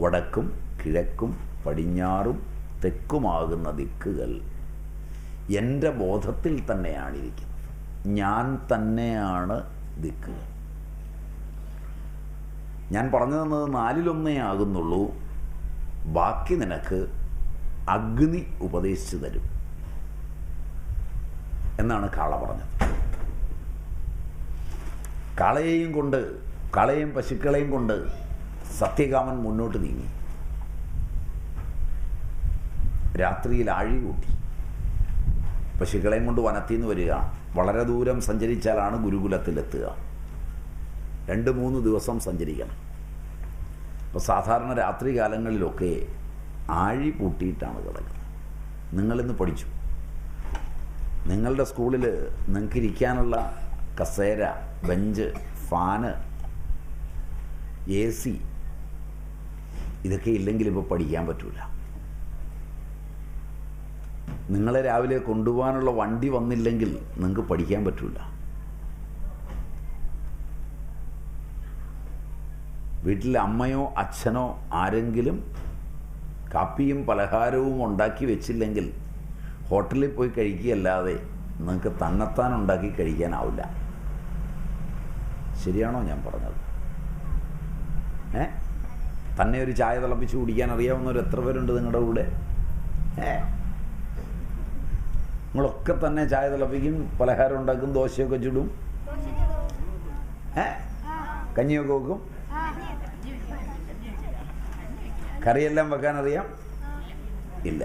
വടക്കും കിഴക്കും പടിഞ്ഞാറും തെക്കുമാകുന്ന ദിക്കുകൾ എൻ്റെ ബോധത്തിൽ തന്നെയാണ് ഇരിക്കുന്നത്. ഞാൻ തന്നെയാണ് ദിക്കുകൾ. ഞാൻ പറഞ്ഞു തന്നത് 4-1 ആകുന്നുള്ളൂ. ബാക്കി നിനക്ക് അഗ്നി ഉപദേശിച്ചു തരും എന്നാണ് കാള പറഞ്ഞത്. കാളയെയും പശുക്കളെയും കൊണ്ട് സത്യകാമൻ മുന്നോട്ട് നീങ്ങി. രാത്രിയിൽ ആഴി കൂട്ടി. പശുക്കളെയും കൊണ്ട് വനത്തിൽ നിന്ന് വരിക. വളരെ ദൂരം സഞ്ചരിച്ചാലാണ് ഗുരുകുലത്തിലെത്തുക. 2-3 ദിവസം സഞ്ചരിക്കണം. അപ്പോൾ സാധാരണ രാത്രി കാലങ്ങളിലൊക്കെ ആഴി പൂട്ടിയിട്ടാണ് കിടക്കുന്നത്. നിങ്ങളിന്ന് പഠിച്ചു. നിങ്ങളുടെ സ്കൂളിൽ നിങ്ങൾക്ക് ഇരിക്കാനുള്ള കസേര, ബെഞ്ച്, ഫാന്, AC ഇതൊക്കെ ഇല്ലെങ്കിൽ ഇപ്പോൾ പഠിക്കാൻ പറ്റില്ല. നിങ്ങളെ രാവിലെ കൊണ്ടുപോകാനുള്ള വണ്ടി വന്നില്ലെങ്കിൽ നിങ്ങൾക്ക് പഠിക്കാൻ പറ്റില്ല. വീട്ടിൽ അമ്മയോ അച്ഛനോ ആരെങ്കിലും കാപ്പിയും പലഹാരവും ഉണ്ടാക്കി വെച്ചില്ലെങ്കിൽ ഹോട്ടലിൽ പോയി കഴിക്കുകയല്ലാതെ നിങ്ങൾക്ക് തന്നെത്താൻ ഉണ്ടാക്കി കഴിക്കാനാവില്ല. ശരിയാണോ ഞാൻ പറഞ്ഞത്? തന്നെ ഒരു ചായ തിളപ്പിച്ച് കുടിക്കാൻ അറിയാവുന്നവർ എത്ര പേരുണ്ട് നിങ്ങളുടെ കൂടെ? നിങ്ങളൊക്കെ തന്നെ ചായ തിളപ്പിക്കും, പലഹാരം ഉണ്ടാക്കും, ദോശയൊക്കെ ചുടും, കഞ്ഞിയൊക്കെ വെക്കും, കറിയെല്ലാം വെക്കാൻ അറിയാം? ഇല്ല.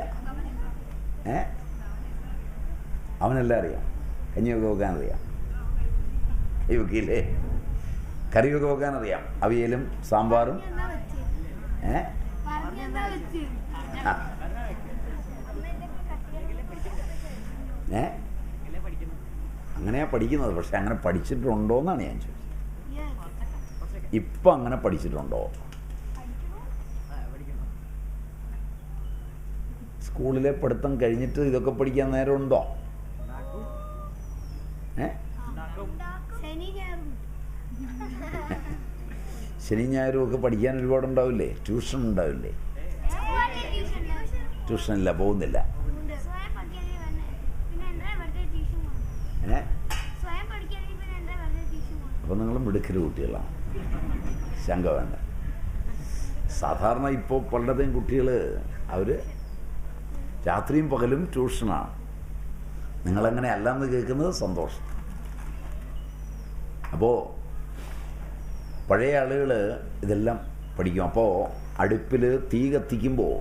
അവനെല്ലാം അറിയാം. കഞ്ഞിയൊക്കെ വെക്കാൻ അറിയാം, വെക്കില്ലേ? കറിയൊക്കെ വെക്കാൻ അറിയാം, അവിയലും സാമ്പാറും. അങ്ങനെയാ പഠിക്കുന്നത്. പക്ഷെ അങ്ങനെ പഠിച്ചിട്ടുണ്ടോ എന്നാണ് ഞാൻ ചോദിച്ചത്. ഇപ്പം അങ്ങനെ പഠിച്ചിട്ടുണ്ടോ? സ്കൂളിലെ പഠിത്തം കഴിഞ്ഞിട്ട് ഇതൊക്കെ പഠിക്കാൻ നേരമുണ്ടോ? ശനി ഞായറും ഒക്കെ പഠിക്കാൻ ഒരുപാടുണ്ടാവില്ലേ? ട്യൂഷൻ ഉണ്ടാവില്ലേ? ട്യൂഷനില്ല, പോകുന്നില്ല. അപ്പോൾ നിങ്ങൾ മിടുക്കര് കുട്ടികളാണ്, ശങ്ക വേണ്ട. സാധാരണ ഇപ്പോൾ പലരുടെയും കുട്ടികൾ അവർ രാത്രിയും പകലും ട്യൂഷനാണ്. നിങ്ങളങ്ങനെ അല്ലെന്ന് കേൾക്കുന്നത് സന്തോഷം. അപ്പോൾ പഴയ ആളുകൾ ഇതെല്ലാം പഠിക്കും. അപ്പോൾ അടുപ്പിൽ തീ കത്തിക്കുമ്പോൾ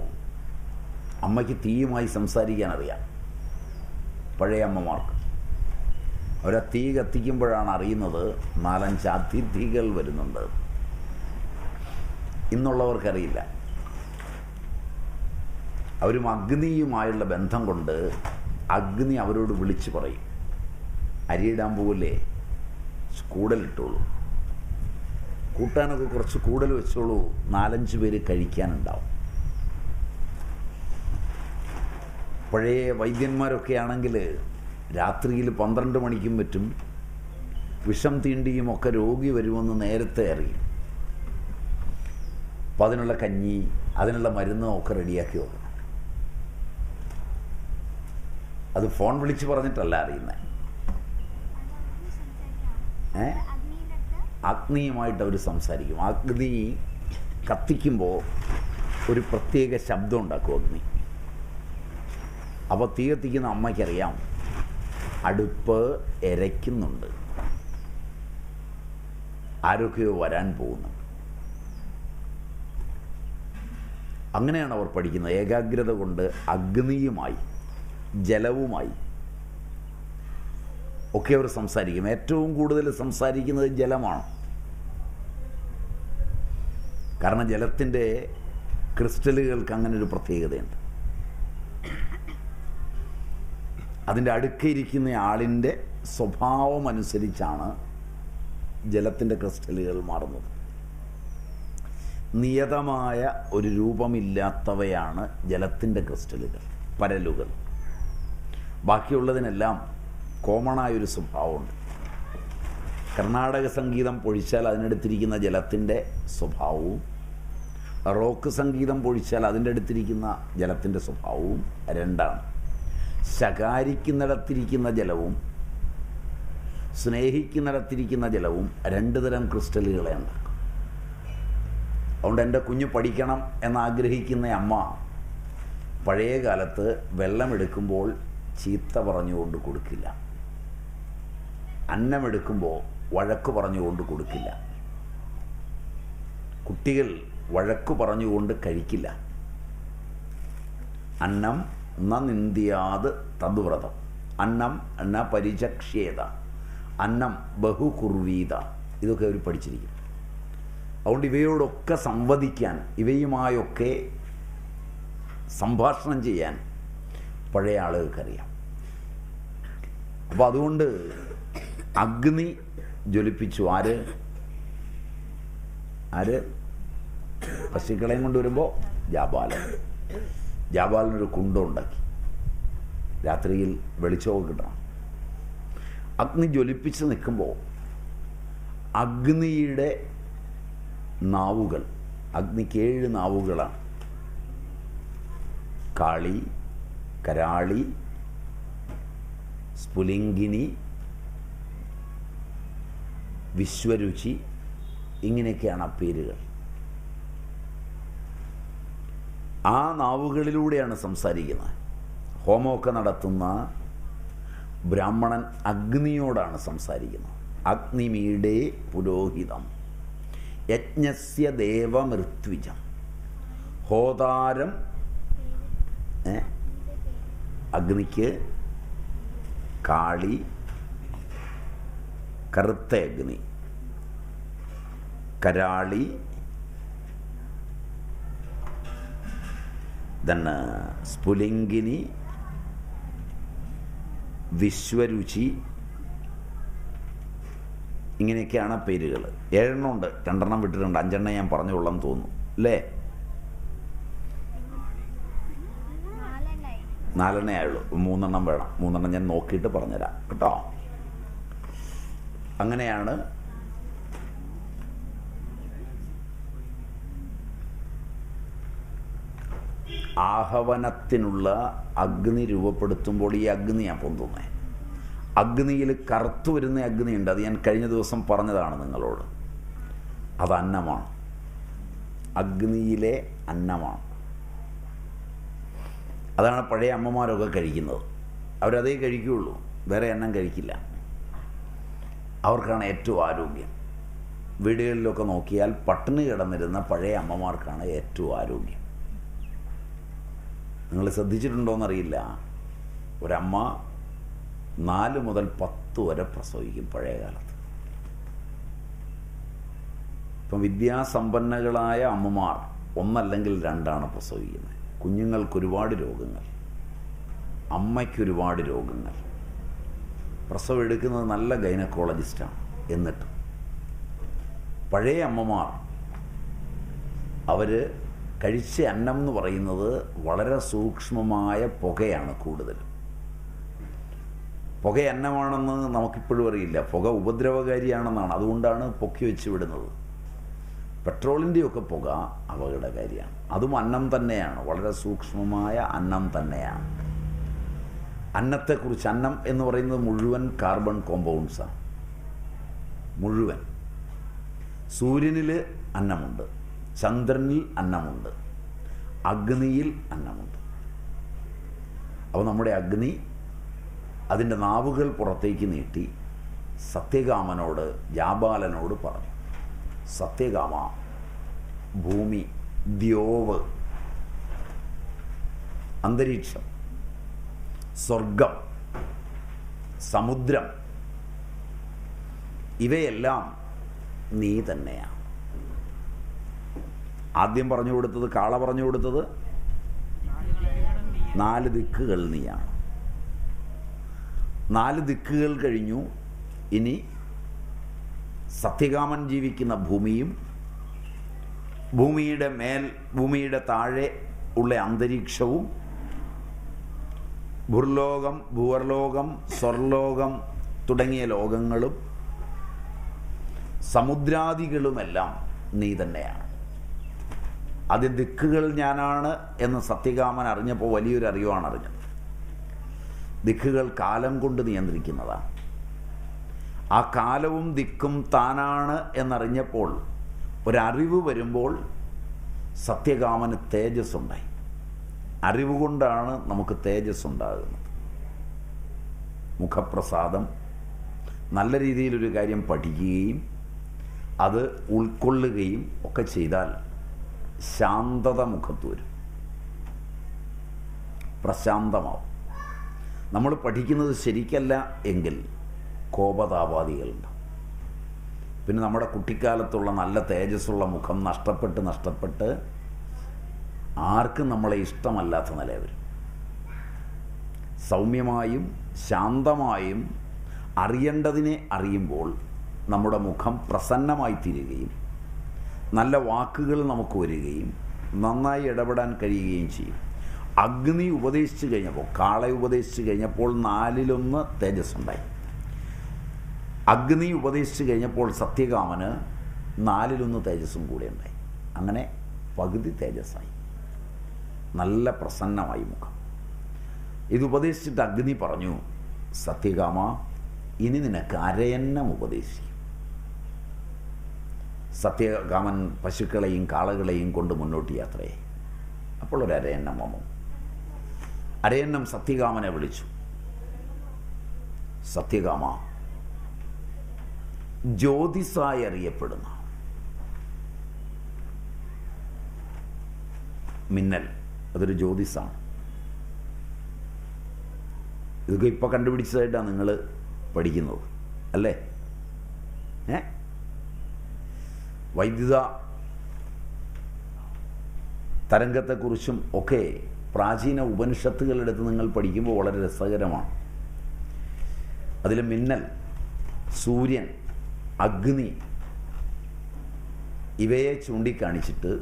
അമ്മയ്ക്ക് തീയുമായി സംസാരിക്കാൻ അറിയാം. പഴയ അമ്മമാർക്ക് അവരാ തീ കത്തിക്കുമ്പോഴാണ് അറിയുന്നത് 4-5 അതിഥികൾ വരുന്നുണ്ട്. ഇന്നുള്ളവർക്കറിയില്ല. അവരും അഗ്നിയുമായുള്ള ബന്ധം കൊണ്ട് അഗ്നി അവരോട് വിളിച്ചു പറയും, അരിയിടാൻ പോകില്ലേ, കൂടുതലിട്ടോളൂ, കൂട്ടാനൊക്കെ കുറച്ച് കൂടുതൽ വെച്ചോളൂ, 4-5 പേര് കഴിക്കാനുണ്ടാവും. പഴയ വൈദ്യന്മാരൊക്കെ ആണെങ്കിൽ രാത്രിയിൽ 12 മണിക്കും പറ്റും വിഷം തീണ്ടിയും ഒക്കെ രോഗി വരുമെന്ന് നേരത്തെ അറിയും. അപ്പം അതിനുള്ള കഞ്ഞി, അതിനുള്ള മരുന്നും ഒക്കെ റെഡിയാക്കി വെക്കണം. അത് ഫോൺ വിളിച്ച് പറഞ്ഞിട്ടല്ല അറിയുന്നത്. അഗ്നിയുമായിട്ട് അവർ സംസാരിക്കും. അഗ്നി കത്തിക്കുമ്പോൾ ഒരു പ്രത്യേക ശബ്ദം ഉണ്ടാക്കും അഗ്നി. അപ്പോൾ തീ കത്തിക്കുന്ന അമ്മയ്ക്കറിയാം അടുപ്പ് എരയ്ക്കുന്നുണ്ട്, ആരൊക്കെയോ വരാൻ പോകുന്നു. അങ്ങനെയാണ് അവർ പഠിക്കുന്നത്. ഏകാഗ്രത കൊണ്ട് അഗ്നിയുമായി ജലവുമായി ഒക്കെ അവർ സംസാരിക്കും. ഏറ്റവും കൂടുതൽ സംസാരിക്കുന്നത് ജലമാണ്. കാരണം ജലത്തിൻ്റെ ക്രിസ്റ്റലുകൾക്ക് അങ്ങനെ ഒരു പ്രത്യേകതയുണ്ട്. അതിൻ്റെ അടുക്കയിരിക്കുന്ന ആളിൻ്റെ സ്വഭാവം അനുസരിച്ചാണ് ജലത്തിൻ്റെ ക്രിസ്റ്റലുകൾ മാറുന്നത്. നിയതമായ ഒരു രൂപമില്ലാത്തവയാണ് ജലത്തിൻ്റെ ക്രിസ്റ്റലുകൾ, പരലുകൾ. ബാക്കിയുള്ളതിനെല്ലാം കോമണായൊരു സ്വഭാവമുണ്ട്. കർണാടക സംഗീതം പൊഴിച്ചാൽ അതിനടുത്തിരിക്കുന്ന ജലത്തിൻ്റെ സ്വഭാവവും, റോക്ക് സംഗീതം പൊഴിച്ചാൽ അതിൻ്റെ അടുത്തിരിക്കുന്ന ജലത്തിൻ്റെ സ്വഭാവവും രണ്ടാണ്. ശകാരിക്കുന്നിടത്തിരിക്കുന്ന ജലവും സ്നേഹിക്കുന്നിടത്തിരിക്കുന്ന ജലവും 2 തരം ക്രിസ്റ്റലുകളെ ഉണ്ടാക്കും. അതുകൊണ്ട് എൻ്റെ കുഞ്ഞ് പഠിക്കണം എന്നാഗ്രഹിക്കുന്ന അമ്മ പഴയ കാലത്ത് വെള്ളമെടുക്കുമ്പോൾ ചീത്ത പറഞ്ഞുകൊണ്ട് കൊടുക്കില്ല, അന്നമെടുക്കുമ്പോൾ വഴക്ക് പറഞ്ഞുകൊണ്ട് കൊടുക്കില്ല, കുട്ടികൾ വഴക്ക് പറഞ്ഞുകൊണ്ട് കഴിക്കില്ല. അന്നം ന നിന്ദ്യാത് തദ്വ്രതം, അന്നം ന പരിചക്ഷ്യേത, അന്നം ബഹുകുർവീത, ഇതൊക്കെ അവർ പഠിച്ചിരിക്കും. അതുകൊണ്ട് ഇവയോടൊക്കെ സംവദിക്കാൻ, ഇവയുമായൊക്കെ സംഭാഷണം ചെയ്യാൻ പഴയ ആളുകൾക്കറിയാം. അപ്പോൾ അതുകൊണ്ട് അഗ്നി ജ്വലിപ്പിച്ചു. ആര് പശുക്കളെയും കൊണ്ടുവരുമ്പോൾ ജാബാലിനൊരു കുണ്ടം ഉണ്ടാക്കി. രാത്രിയിൽ വെളിച്ചമൊക്കെ കിട്ടണം. അഗ്നി ജ്വലിപ്പിച്ച് നിൽക്കുമ്പോൾ അഗ്നിയുടെ നാവുകൾ, അഗ്നിക്ക് 7 നാവുകളാണ്. കാളി, കരാളി, സ്ഫുലിംഗിനി, വിശ്വരുചി, ഇങ്ങനെയൊക്കെയാണ് ആ പേരുകൾ. ആ നാവുകളിലൂടെയാണ് സംസാരിക്കുന്നത്. ഹോമമൊക്കെ നടത്തുന്ന ബ്രാഹ്മണൻ അഗ്നിയോടാണ് സംസാരിക്കുന്നത്. അഗ്നിമീഡേ പുരോഹിതം യജ്ഞസ്യ ദേവമൃത്വിജം. ഹോതാരം അഗ്നിക്ക് കാളി, കറുത്ത അഗ്നി, കരാളി, സ്ഫുലിംഗിനി, വിശ്വരുചി, ഇങ്ങനെയൊക്കെയാണ് പേരുകൾ. 7 ഉണ്ട്, 2 വിട്ടിട്ടുണ്ട്. 5 ഞാൻ പറഞ്ഞുകൊള്ളാൻ തോന്നുന്നു അല്ലേ? 4 ആയുള്ളൂ. 3 വേണം. 3 ഞാൻ നോക്കിയിട്ട് പറഞ്ഞുതരാം കേട്ടോ. അങ്ങനെയാണ് ആഹവനത്തിനുള്ള അഗ്നി രൂപപ്പെടുത്തുമ്പോൾ ഈ അഗ്നിയാണ് പൊന്തുന്നത്. അഗ്നിയിൽ കറുത്തു വരുന്ന അഗ്നിയുണ്ട്. അത് ഞാൻ കഴിഞ്ഞ ദിവസം പറഞ്ഞതാണ് നിങ്ങളോട്. അത് അന്നമാണ്. അഗ്നിയിലെ അന്നമാണ്. അതാണ് പഴയ അമ്മമാരൊക്കെ കഴിക്കുന്നത്. അവരതേ കഴിക്കുകയുള്ളൂ, വേറെ അന്നം കഴിക്കില്ല. അവർക്കാണ് ഏറ്റവും ആരോഗ്യം. വീടുകളിലൊക്കെ നോക്കിയാൽ പട്ടിണി കിടന്നിരുന്ന പഴയ അമ്മമാർക്കാണ് ഏറ്റവും ആരോഗ്യം. നിങ്ങൾ ശ്രദ്ധിച്ചിട്ടുണ്ടോയെന്നറിയില്ല, ഒരമ്മ 4 മുതൽ 10 വരെ പ്രസവിക്കും പഴയ കാലത്ത്. ഇപ്പം വിദ്യാസമ്പന്നകളായ അമ്മമാർ 1 അല്ലെങ്കിൽ 2 പ്രസവിക്കുന്നത്. കുഞ്ഞുങ്ങൾക്കൊരുപാട് രോഗങ്ങൾ, അമ്മയ്ക്കൊരുപാട് രോഗങ്ങൾ. പ്രസവം എടുക്കുന്നത് നല്ല ഗൈനക്കോളജിസ്റ്റാണ്. എന്നിട്ട് പഴയ അമ്മമാർ അവർ കഴിച്ച അന്നം എന്ന് പറയുന്നത് വളരെ സൂക്ഷ്മമായ പുകയാണ് കൂടുതൽ. പുക അന്നമാണെന്ന് നമുക്കിപ്പോഴും അറിയില്ല. പുക ഉപദ്രവകാരിയാണെന്നാണ്, അതുകൊണ്ടാണ് പൊക്കി വെച്ച് വിടുന്നത്. പെട്രോളിൻ്റെയൊക്കെ പുക അപകടകാരിയാണ്. അതും അന്നം തന്നെയാണ്, വളരെ സൂക്ഷ്മമായ അന്നം തന്നെയാണ്. അന്നത്തെക്കുറിച്ച്, അന്നം എന്ന് പറയുന്നത് മുഴുവൻ കാർബൺ കോമ്പൗണ്ട്സാണ്, മുഴുവൻ. സൂര്യനിൽ അന്നമുണ്ട്, ചന്ദ്രനിൽ അന്നമുണ്ട്, അഗ്നിയിൽ അന്നമുണ്ട്. അപ്പോൾ നമ്മുടെ അഗ്നി അതിൻ്റെ നാവുകൾ പുറത്തേക്ക് നീട്ടി സത്യകാമനോട്, ജാബാലനോട് പറഞ്ഞു, സത്യകാമ, ഭൂമി, ദ്യോവ്, അന്തരീക്ഷം, സ്വർഗം, സമുദ്രം, ഇവയെല്ലാം നീ തന്നെയാണ്. ആദ്യം പറഞ്ഞു കൊടുത്തത്, കാള പറഞ്ഞു കൊടുത്തത് 4 ദിക്കുകൾ നീയാണ്. 4 ദിക്കുകൾ കഴിഞ്ഞു. ഇനി സത്യകാമൻ ജീവിക്കുന്ന ഭൂമിയും ഭൂമിയുടെ മേൽ, ഭൂമിയുടെ താഴെ ഉള്ള അന്തരീക്ഷവും, ഭൂർലോകം, ഭൂവർലോകം, സ്വർലോകം തുടങ്ങിയ ലോകങ്ങളും സമുദ്രാദികളുമെല്ലാം നീ തന്നെയാണ്. ആദ്യം ദിക്കുകൾ ഞാനാണ് എന്ന് സത്യകാമൻ അറിഞ്ഞപ്പോൾ വലിയൊരു അറിവാണ് അറിഞ്ഞത്. ദിക്കുകൾ കാലം കൊണ്ട് നിയന്ത്രിക്കുന്നതാണ്. ആ കാലവും ദിക്കും താനാണ് എന്നറിഞ്ഞപ്പോൾ, ഒരറിവ് വരുമ്പോൾ സത്യകാമന് തേജസ്സുണ്ടായി. അറിവ് കൊണ്ടാണ് നമുക്ക് തേജസ് ഉണ്ടാകുന്നത്. മുഖപ്രസാദം, നല്ല രീതിയിലൊരു കാര്യം പഠിക്കുകയും അത് ഉൾക്കൊള്ളുകയും ഒക്കെ ചെയ്താൽ ശാന്തത മുഖത്ത് വരും, പ്രശാന്തമാവും. നമ്മൾ പഠിക്കുന്നത് ശരിക്കല്ല എങ്കിൽ കോപതാപാദികളുണ്ട്. പിന്നെ നമ്മുടെ കുട്ടിക്കാലത്തുള്ള നല്ല തേജസ്സുള്ള മുഖം നഷ്ടപ്പെട്ട് ആർക്കും നമ്മളെ ഇഷ്ടമല്ലാത്ത നില വരും. സൗമ്യമായും ശാന്തമായും അറിയേണ്ടതിനെ അറിയുമ്പോൾ നമ്മുടെ മുഖം പ്രസന്നമായി തീരുകയും നല്ല വാക്കുകൾ നമുക്ക് വരികയും നന്നായി ഇടപെടാൻ കഴിയുകയും ചെയ്യും. അഗ്നി ഉപദേശിച്ചു കഴിഞ്ഞപ്പോൾ, കാളെ ഉപദേശിച്ചു കഴിഞ്ഞപ്പോൾ 4-1 തേജസ്സുണ്ടായി. അഗ്നി ഉപദേശിച്ചു കഴിഞ്ഞപ്പോൾ സത്യകാമന് 4-1 തേജസ്സും കൂടെ ഉണ്ടായി. അങ്ങനെ പകുതി തേജസ്സായി, നല്ല പ്രസന്നമായി മുഖം. ഇത് ഉപദേശിച്ചിട്ട് അഗ്നി പറഞ്ഞു, സത്യകാമ, ഇനി നിനക്ക് അരയന്നം ഉപദേശിക്കും. സത്യകാമൻ പശുക്കളെയും കാളകളെയും കൊണ്ട് മുന്നോട്ട് യാത്രയായി. അപ്പോൾ ഒരു അരയന്നം വന്നു. അരയന്നം സത്യകാമനെ വിളിച്ചു, സത്യകാമ, ജ്യോതിസായി അറിയപ്പെടുന്ന മിന്നൽ, അതൊരു ജ്യോതിസാണ്. ഇതൊക്കെ ഇപ്പോൾ കണ്ടുപിടിച്ചതായിട്ടാണ് നിങ്ങൾ പഠിക്കുന്നത് അല്ലേ? വൈദ്യുത തരംഗത്തെക്കുറിച്ചും ഒക്കെ പ്രാചീന ഉപനിഷത്തുകളെടുത്ത് നിങ്ങൾ പഠിക്കുമ്പോൾ വളരെ രസകരമാണ്. അതിൽ മിന്നൽ, സൂര്യൻ, അഗ്നി ഇവയെ ചൂണ്ടിക്കാണിച്ചിട്ട്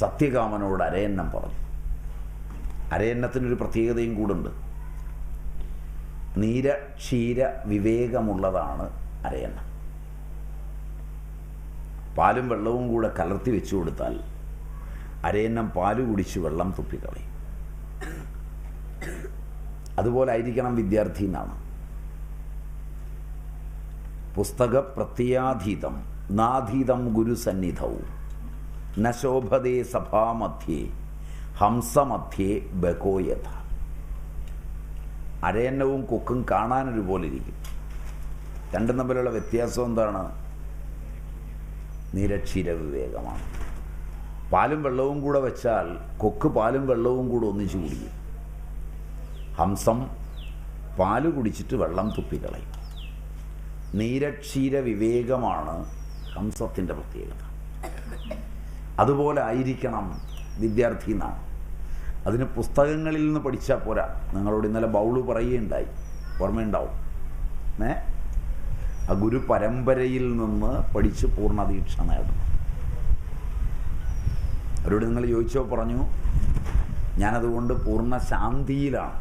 സത്യകാമനോട് അരയന്നം പറഞ്ഞു. അരയന്നത്തിനൊരു പ്രത്യേകതയും കൂടുണ്ട്. നീര ക്ഷീര വിവേകമുള്ളതാണ് അരയന്നം. പാലും വെള്ളവും കൂടെ കലർത്തി വെച്ചു കൊടുത്താൽ അരയന്നം പാല് കുടിച്ച് വെള്ളം തുപ്പിക്കളയും. അതുപോലെ ആയിരിക്കണം വിദ്യാർത്ഥി എന്നാണ്. പുസ്തക പ്രത്യാധീതം നാധീതം ഗുരുസന്നിധവും. നശോഭതേ സഭാമധ്യേ ഹംസമധ്യേ ബകോയഥ. അരയന്നവും കൊക്കും കാണാനൊരുപോലെ ഇരിക്കും. രണ്ടും തമ്മിലുള്ള വ്യത്യാസം എന്താണ്? നിരക്ഷീര വിവേകമാണ്. പാലും വെള്ളവും കൂടെ വെച്ചാൽ കൊക്ക് പാലും വെള്ളവും കൂടെ ഒന്നിച്ചു കുടിക്കും. ഹംസം പാല് കുടിച്ചിട്ട് വെള്ളം തുപ്പിക്കളയും. നിരക്ഷീര വിവേകമാണ് ഹംസത്തിൻ്റെ പ്രത്യേകത. അതുപോലെ ആയിരിക്കണം വിദ്യാർത്ഥി എന്നാണ്. അതിന് പുസ്തകങ്ങളിൽ നിന്ന് പഠിച്ചാൽ പോരാ. നിങ്ങളോട് ഇന്നലെ ബൗള് പറയുകയുണ്ടായി, ഓർമ്മയുണ്ടാവും. ആ ഗുരു പരമ്പരയിൽ നിന്ന് പഠിച്ച് പൂർണ്ണദീക്ഷ നേടണം. അവരോട് നിങ്ങൾ ചോദിച്ചോ, പറഞ്ഞു ഞാനതുകൊണ്ട് പൂർണ്ണ ശാന്തിയിലാണ്.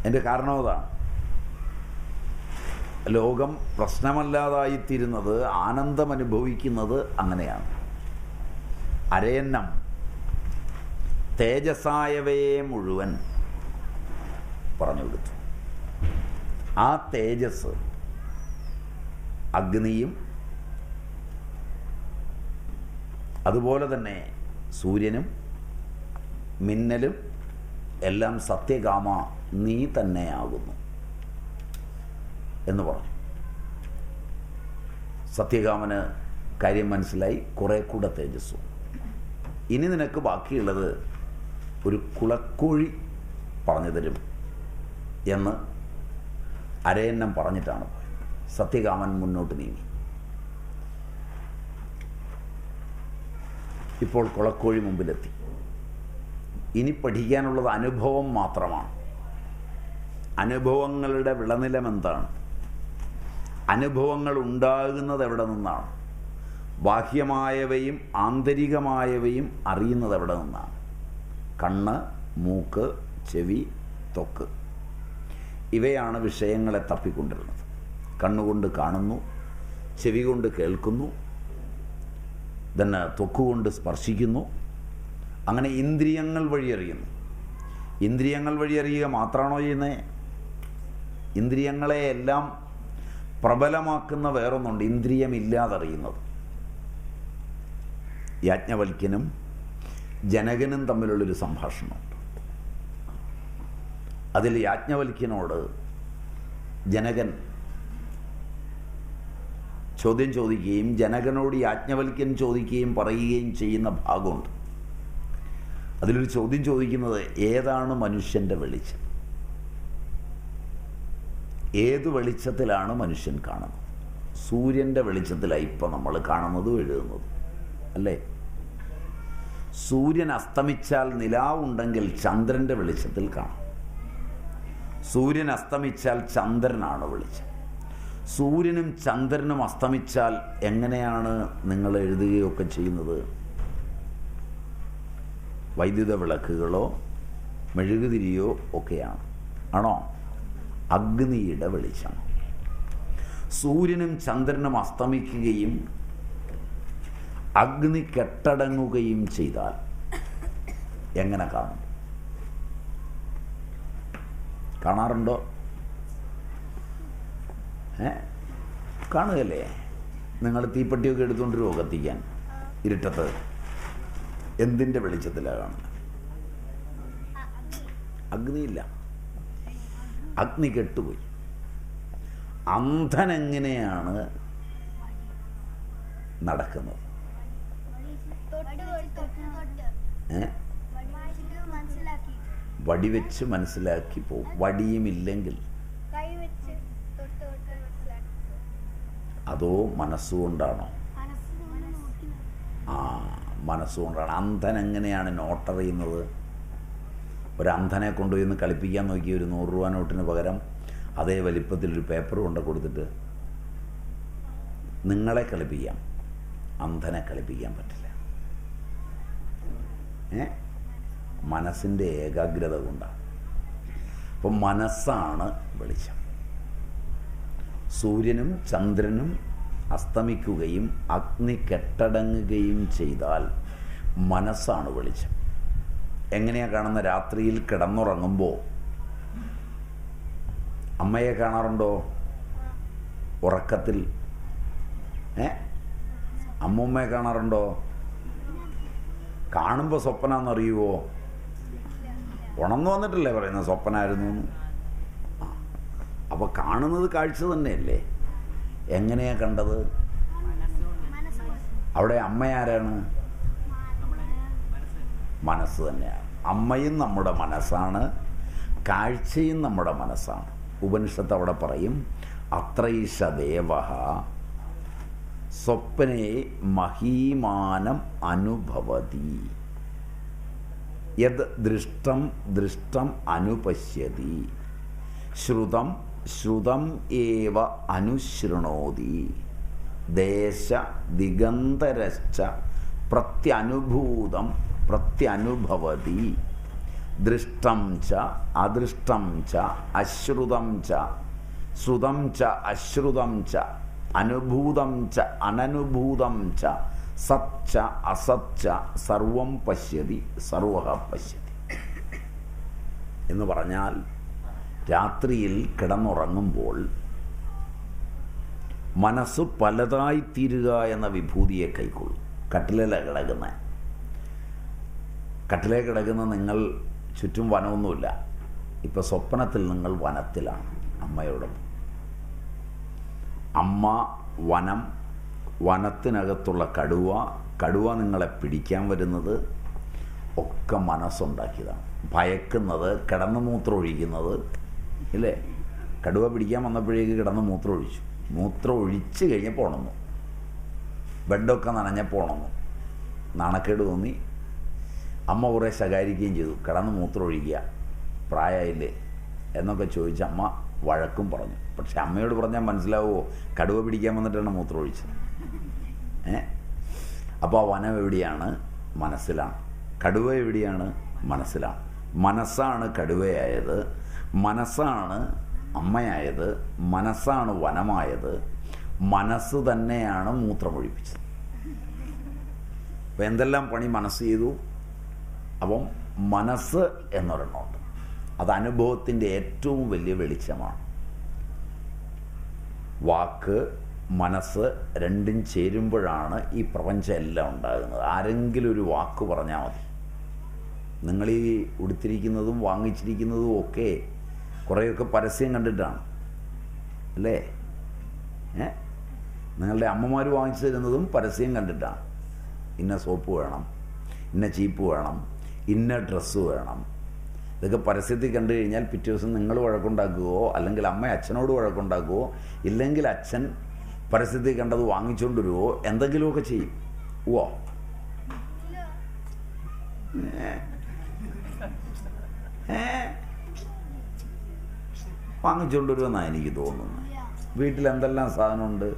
എൻ്റെ കാരണം അതാണ്. ലോകം പ്രശ്നമല്ലാതായിത്തീരുന്നത്, ആനന്ദം അനുഭവിക്കുന്നത് അങ്ങനെയാണ്. അരയന്നം തേജസ്സായവയെ മുഴുവൻ പറഞ്ഞു കൊടുത്തു. ആ തേജസ് അഗ്നിയും അതുപോലെ തന്നെ സൂര്യനും മിന്നലും എല്ലാം സത്യകാമ നീ തന്നെയാകുന്നു എന്ന് പറഞ്ഞു. സത്യകാമന് കാര്യം മനസ്സിലായി. കുറെ കൂടെ തേജസ്സും. ഇനി നിനക്ക് ബാക്കിയുള്ളത് ഒരു കുളക്കോഴി പറഞ്ഞു തരും എന്ന് അരയന്നം പറഞ്ഞിട്ടാണ് പോയത്. സത്യകാമൻ മുന്നോട്ട് നീങ്ങി. ഇപ്പോൾ കുളക്കോഴി മുമ്പിലെത്തി. ഇനി പഠിക്കാനുള്ളത് അനുഭവം മാത്രമാണ്. അനുഭവങ്ങളുടെ വിളനിലം എന്താണ്? അനുഭവങ്ങൾ ഉണ്ടാകുന്നത് എവിടെ നിന്നാണ്? ബാഹ്യമായവയും ആന്തരികമായവയും അറിയുന്നത് എവിടെ നിന്നാണ്? കണ്ണ്, മൂക്ക്, ചെവി, ത്വക്ക്. ഇവയാണ് വിഷയങ്ങളെ തപ്പിക്കൊണ്ടിരുന്നത്. കണ്ണുകൊണ്ട് കാണുന്നു, ചെവി കൊണ്ട് കേൾക്കുന്നു, തന്നെ ത്വക്കുകൊണ്ട് സ്പർശിക്കുന്നു. അങ്ങനെ ഇന്ദ്രിയങ്ങൾ വഴി അറിയുന്നു. ഇന്ദ്രിയങ്ങൾ വഴി അറിയുക മാത്രമാണോ ചെയ്യുന്നത്? ഇന്ദ്രിയങ്ങളെ എല്ലാം പ്രബലമാക്കുന്ന വേറൊന്നുണ്ട്, ഇന്ദ്രിയമില്ലാതറിയുന്നത്. യാജ്ഞവൽക്യനും ജനകനും തമ്മിലുള്ളൊരു സംഭാഷണമുണ്ട്. അതിൽ യാജ്ഞവൽക്യനോട് ജനകൻ ചോദ്യം ചോദിക്കുകയും ജനകനോട് യാജ്ഞവൽക്യൻ ചോദിക്കുകയും പറയുകയും ചെയ്യുന്ന ഭാഗമുണ്ട്. അതിലൊരു ചോദ്യം ചോദിക്കുന്നത്, ഏതാണ് മനുഷ്യൻ്റെ വെളിച്ചം? ഏത് വെളിച്ചത്തിലാണ് മനുഷ്യൻ കാണുന്നത്? സൂര്യൻ്റെ വെളിച്ചത്തിലാണ് ഇപ്പം നമ്മൾ കാണുന്നതും എഴുതുന്നതും, അല്ലേ? സൂര്യൻ അസ്തമിച്ചാൽ നിലാവുണ്ടെങ്കിൽ ചന്ദ്രൻ്റെ വെളിച്ചത്തിൽ കാണാം. സൂര്യൻ അസ്തമിച്ചാൽ ചന്ദ്രനാണ് വെളിച്ചം. സൂര്യനും ചന്ദ്രനും അസ്തമിച്ചാൽ എങ്ങനെയാണ് നിങ്ങൾ എഴുതുകയൊക്കെ ചെയ്യുന്നത്? വൈദ്യുത വിളക്കുകളോ മെഴുകുതിരിയോ ഒക്കെയാണ്, ആണോ? അഗ്നിയുടെ വെളിച്ചം. സൂര്യനും ചന്ദ്രനും അസ്തമിക്കുകയും അഗ്നി കെട്ടടങ്ങുകയും ചെയ്താൽ എങ്ങനെ കാണും? കാണാറുണ്ടോ? കാണുകയല്ലേ? നിങ്ങൾ തീപ്പെട്ടിയൊക്കെ എടുത്തുകൊണ്ടിരുമോ കത്തിക്കാൻ ഇരുട്ടത്ത്? എന്തിൻ്റെ വെളിച്ചത്തിലാണ് കാണുന്നത്? അഗ്നിയില്ല, അഗ്നി കെട്ടുപോയി. അന്ധൻ എങ്ങനെയാണ് നടക്കുന്നത്? വടിവെച്ച് മനസ്സിലാക്കി പോകും. വടിയുമില്ലെങ്കിൽ അതോ മനസ്സുകൊണ്ടാണോ? മനസ്സുകൊണ്ടാണ്. അന്ധൻ എങ്ങനെയാണ് നോട്ടറിയുന്നത്? ഒരു അന്ധനെ കൊണ്ടുപോയി ഒന്ന് കളിപ്പിക്കാൻ നോക്കി, ഒരു 100 രൂപ നോട്ടിന് പകരം അതേ വലിപ്പത്തിലൊരു പേപ്പർ കൊണ്ട് കൊടുത്തിട്ട് നിങ്ങളെ കളിപ്പിക്കാം, അന്ധനെ കളിപ്പിക്കാൻ പറ്റില്ല. മനസ്സിൻ്റെ ഏകാഗ്രത കൊണ്ടാണ്. അപ്പം മനസ്സാണ് വെളിച്ചം. സൂര്യനും ചന്ദ്രനും അസ്തമിക്കുകയും അഗ്നി കെട്ടടങ്ങുകയും ചെയ്താൽ മനസ്സാണ് വെളിച്ചം. എങ്ങനെയാണ് കാണുന്ന? രാത്രിയിൽ കിടന്നുറങ്ങുമ്പോൾ അമ്മയെ കാണാറുണ്ടോ? ഉറക്കത്തിൽ അമ്മൂമ്മയെ കാണാറുണ്ടോ? കാണുമ്പോൾ സ്വപ്നാന്നറിയുവോ? ഉണർന്നു വന്നിട്ടല്ലേ പറയുന്നത് സ്വപ്നായിരുന്നു എന്ന്. അപ്പോൾ കാണുന്നത് കാഴ്ച തന്നെയല്ലേ? എങ്ങനെയാ കണ്ടത്? അവിടെ അമ്മയാരാണ്? മനസ്സ് തന്നെയാണ്. അമ്മയും നമ്മുടെ മനസ്സാണ്, കാഴ്ചയും നമ്മുടെ മനസ്സാണ്. ഉപനിഷത്ത് അവിടെ പറയും, അത്രൈഷ ദേവഃ സ്വപ്നേ മഹീമാനം അനുഭവതി യത് ദൃഷ്ടം ദൃഷ്ടം അനുപശ്യതി ശ്രുതം ശ്രുതം ഏവ അനുശൃണോതി ദേശ ദിഗന്തരശ്ച പ്രത്യനുഭൂതം പ്രത്യനുഭവതി ദൃഷ്ടം ച അദൃഷ്ടം ച അശ്രുതം ച ശ്രുതം ച അശ്രുതം ച അനുഭൂതം ച അനനുഭൂതം ച സച്ച അസച്ച സർവം പശ്യതി സർവഃ പശ്യതി എന്ന് പറഞ്ഞാൽ, രാത്രിയിൽ കിടന്നുറങ്ങുമ്പോൾ മനസ്സ് പലതായിത്തീരുക എന്ന വിഭൂതിയെ കൈക്കൊള്ളും. കട്ടിലേ കിടക്കുന്ന നിങ്ങൾ ചുറ്റും വനമൊന്നുമില്ല. ഇപ്പം സ്വപ്നത്തിൽ നിങ്ങൾ വനത്തിലാണ് അമ്മയോടൊപ്പം. അമ്മ വനം, വനത്തിനകത്തുള്ള കടുവ നിങ്ങളെ പിടിക്കാൻ വരുന്നത് ഒക്കെ മനസ്സുണ്ടാക്കിയതാണ്. ഭയക്കുന്നത്, കിടന്ന് മൂത്രമൊഴിക്കുന്നത് ഇല്ലേ? കടുവ പിടിക്കാൻ വന്നപ്പോഴേക്ക് കിടന്ന് മൂത്രമൊഴിച്ചു. മൂത്രമൊഴിച്ച് കഴിഞ്ഞപ്പോൾ ഉണന്നു, ബെഡൊക്കെ നനഞ്ഞപ്പോൾ ഉണന്നു, നാണക്കേട് തോന്നി. അമ്മ കുറേ ശകാരിക്കുകയും ചെയ്തു, കിടന്ന് മൂത്രമൊഴിക്കുക, പ്രായമായില്ലേ എന്നൊക്കെ ചോദിച്ച് അമ്മ വഴക്കും പറഞ്ഞു. പക്ഷെ അമ്മയോട് പറഞ്ഞാൽ മനസ്സിലാവുമോ? കടുവ പിടിക്കാൻ വന്നിട്ടാണ് മൂത്രമൊഴിച്ചത്. അപ്പോൾ ആ വനം എവിടെയാണ്? മനസ്സിലാണ്. കടുവ എവിടെയാണ്? മനസ്സിലാണ്. മനസ്സാണ് കടുവയായത്, മനസ്സാണ് അമ്മയായത്, മനസ്സാണ് വനമായത്, മനസ്സ് തന്നെയാണ് മൂത്രമൊഴിപ്പിച്ചത്. അപ്പം എന്തെല്ലാം പണി മനസ്സ് ചെയ്തു? അപ്പം മനസ്സ് എന്നൊരെണ്ണമുണ്ട്. അത് അനുഭവത്തിൻ്റെ ഏറ്റവും വലിയ വെളിച്ചമാണ്. വാക്ക് മനസ്സ് രണ്ടും ചേരുമ്പോഴാണ് ഈ പ്രപഞ്ചം എല്ലാം ഉണ്ടാകുന്നത്. ആരെങ്കിലും ഒരു വാക്ക് പറഞ്ഞാൽ മതി. നിങ്ങൾ ഈ ഉടുത്തിരിക്കുന്നതും വാങ്ങിച്ചിരിക്കുന്നതും ഒക്കെ കുറേയൊക്കെ പരസ്യം കണ്ടിട്ടാണ് അല്ലേ? നിങ്ങളുടെ അമ്മമാർ വാങ്ങിച്ചു തരുന്നതും പരസ്യം കണ്ടിട്ടാണ്. ഇന്ന സോപ്പ് വേണം, ഇന്ന ചീപ്പ് വേണം, ഇന്ന ഡ്രസ്സ് വേണം. ഇതൊക്കെ പരസ്യത്തിൽ കണ്ടു കഴിഞ്ഞാൽ പിറ്റേ ദിവസം നിങ്ങൾ വഴക്കുണ്ടാക്കുകയോ അല്ലെങ്കിൽ അമ്മ അച്ഛനോട് വഴക്കുണ്ടാക്കുകയോ ഇല്ലെങ്കിൽ അച്ഛൻ പരസ്യത്തിൽ കണ്ടത് വാങ്ങിച്ചുകൊണ്ട് വരുവോ എന്തെങ്കിലുമൊക്കെ ചെയ്യും. ഓ വാങ്ങിച്ചുകൊണ്ട് വരുമെന്നാണ് എനിക്ക് തോന്നുന്നത്. വീട്ടിൽ എന്തെല്ലാം സാധനമുണ്ട്?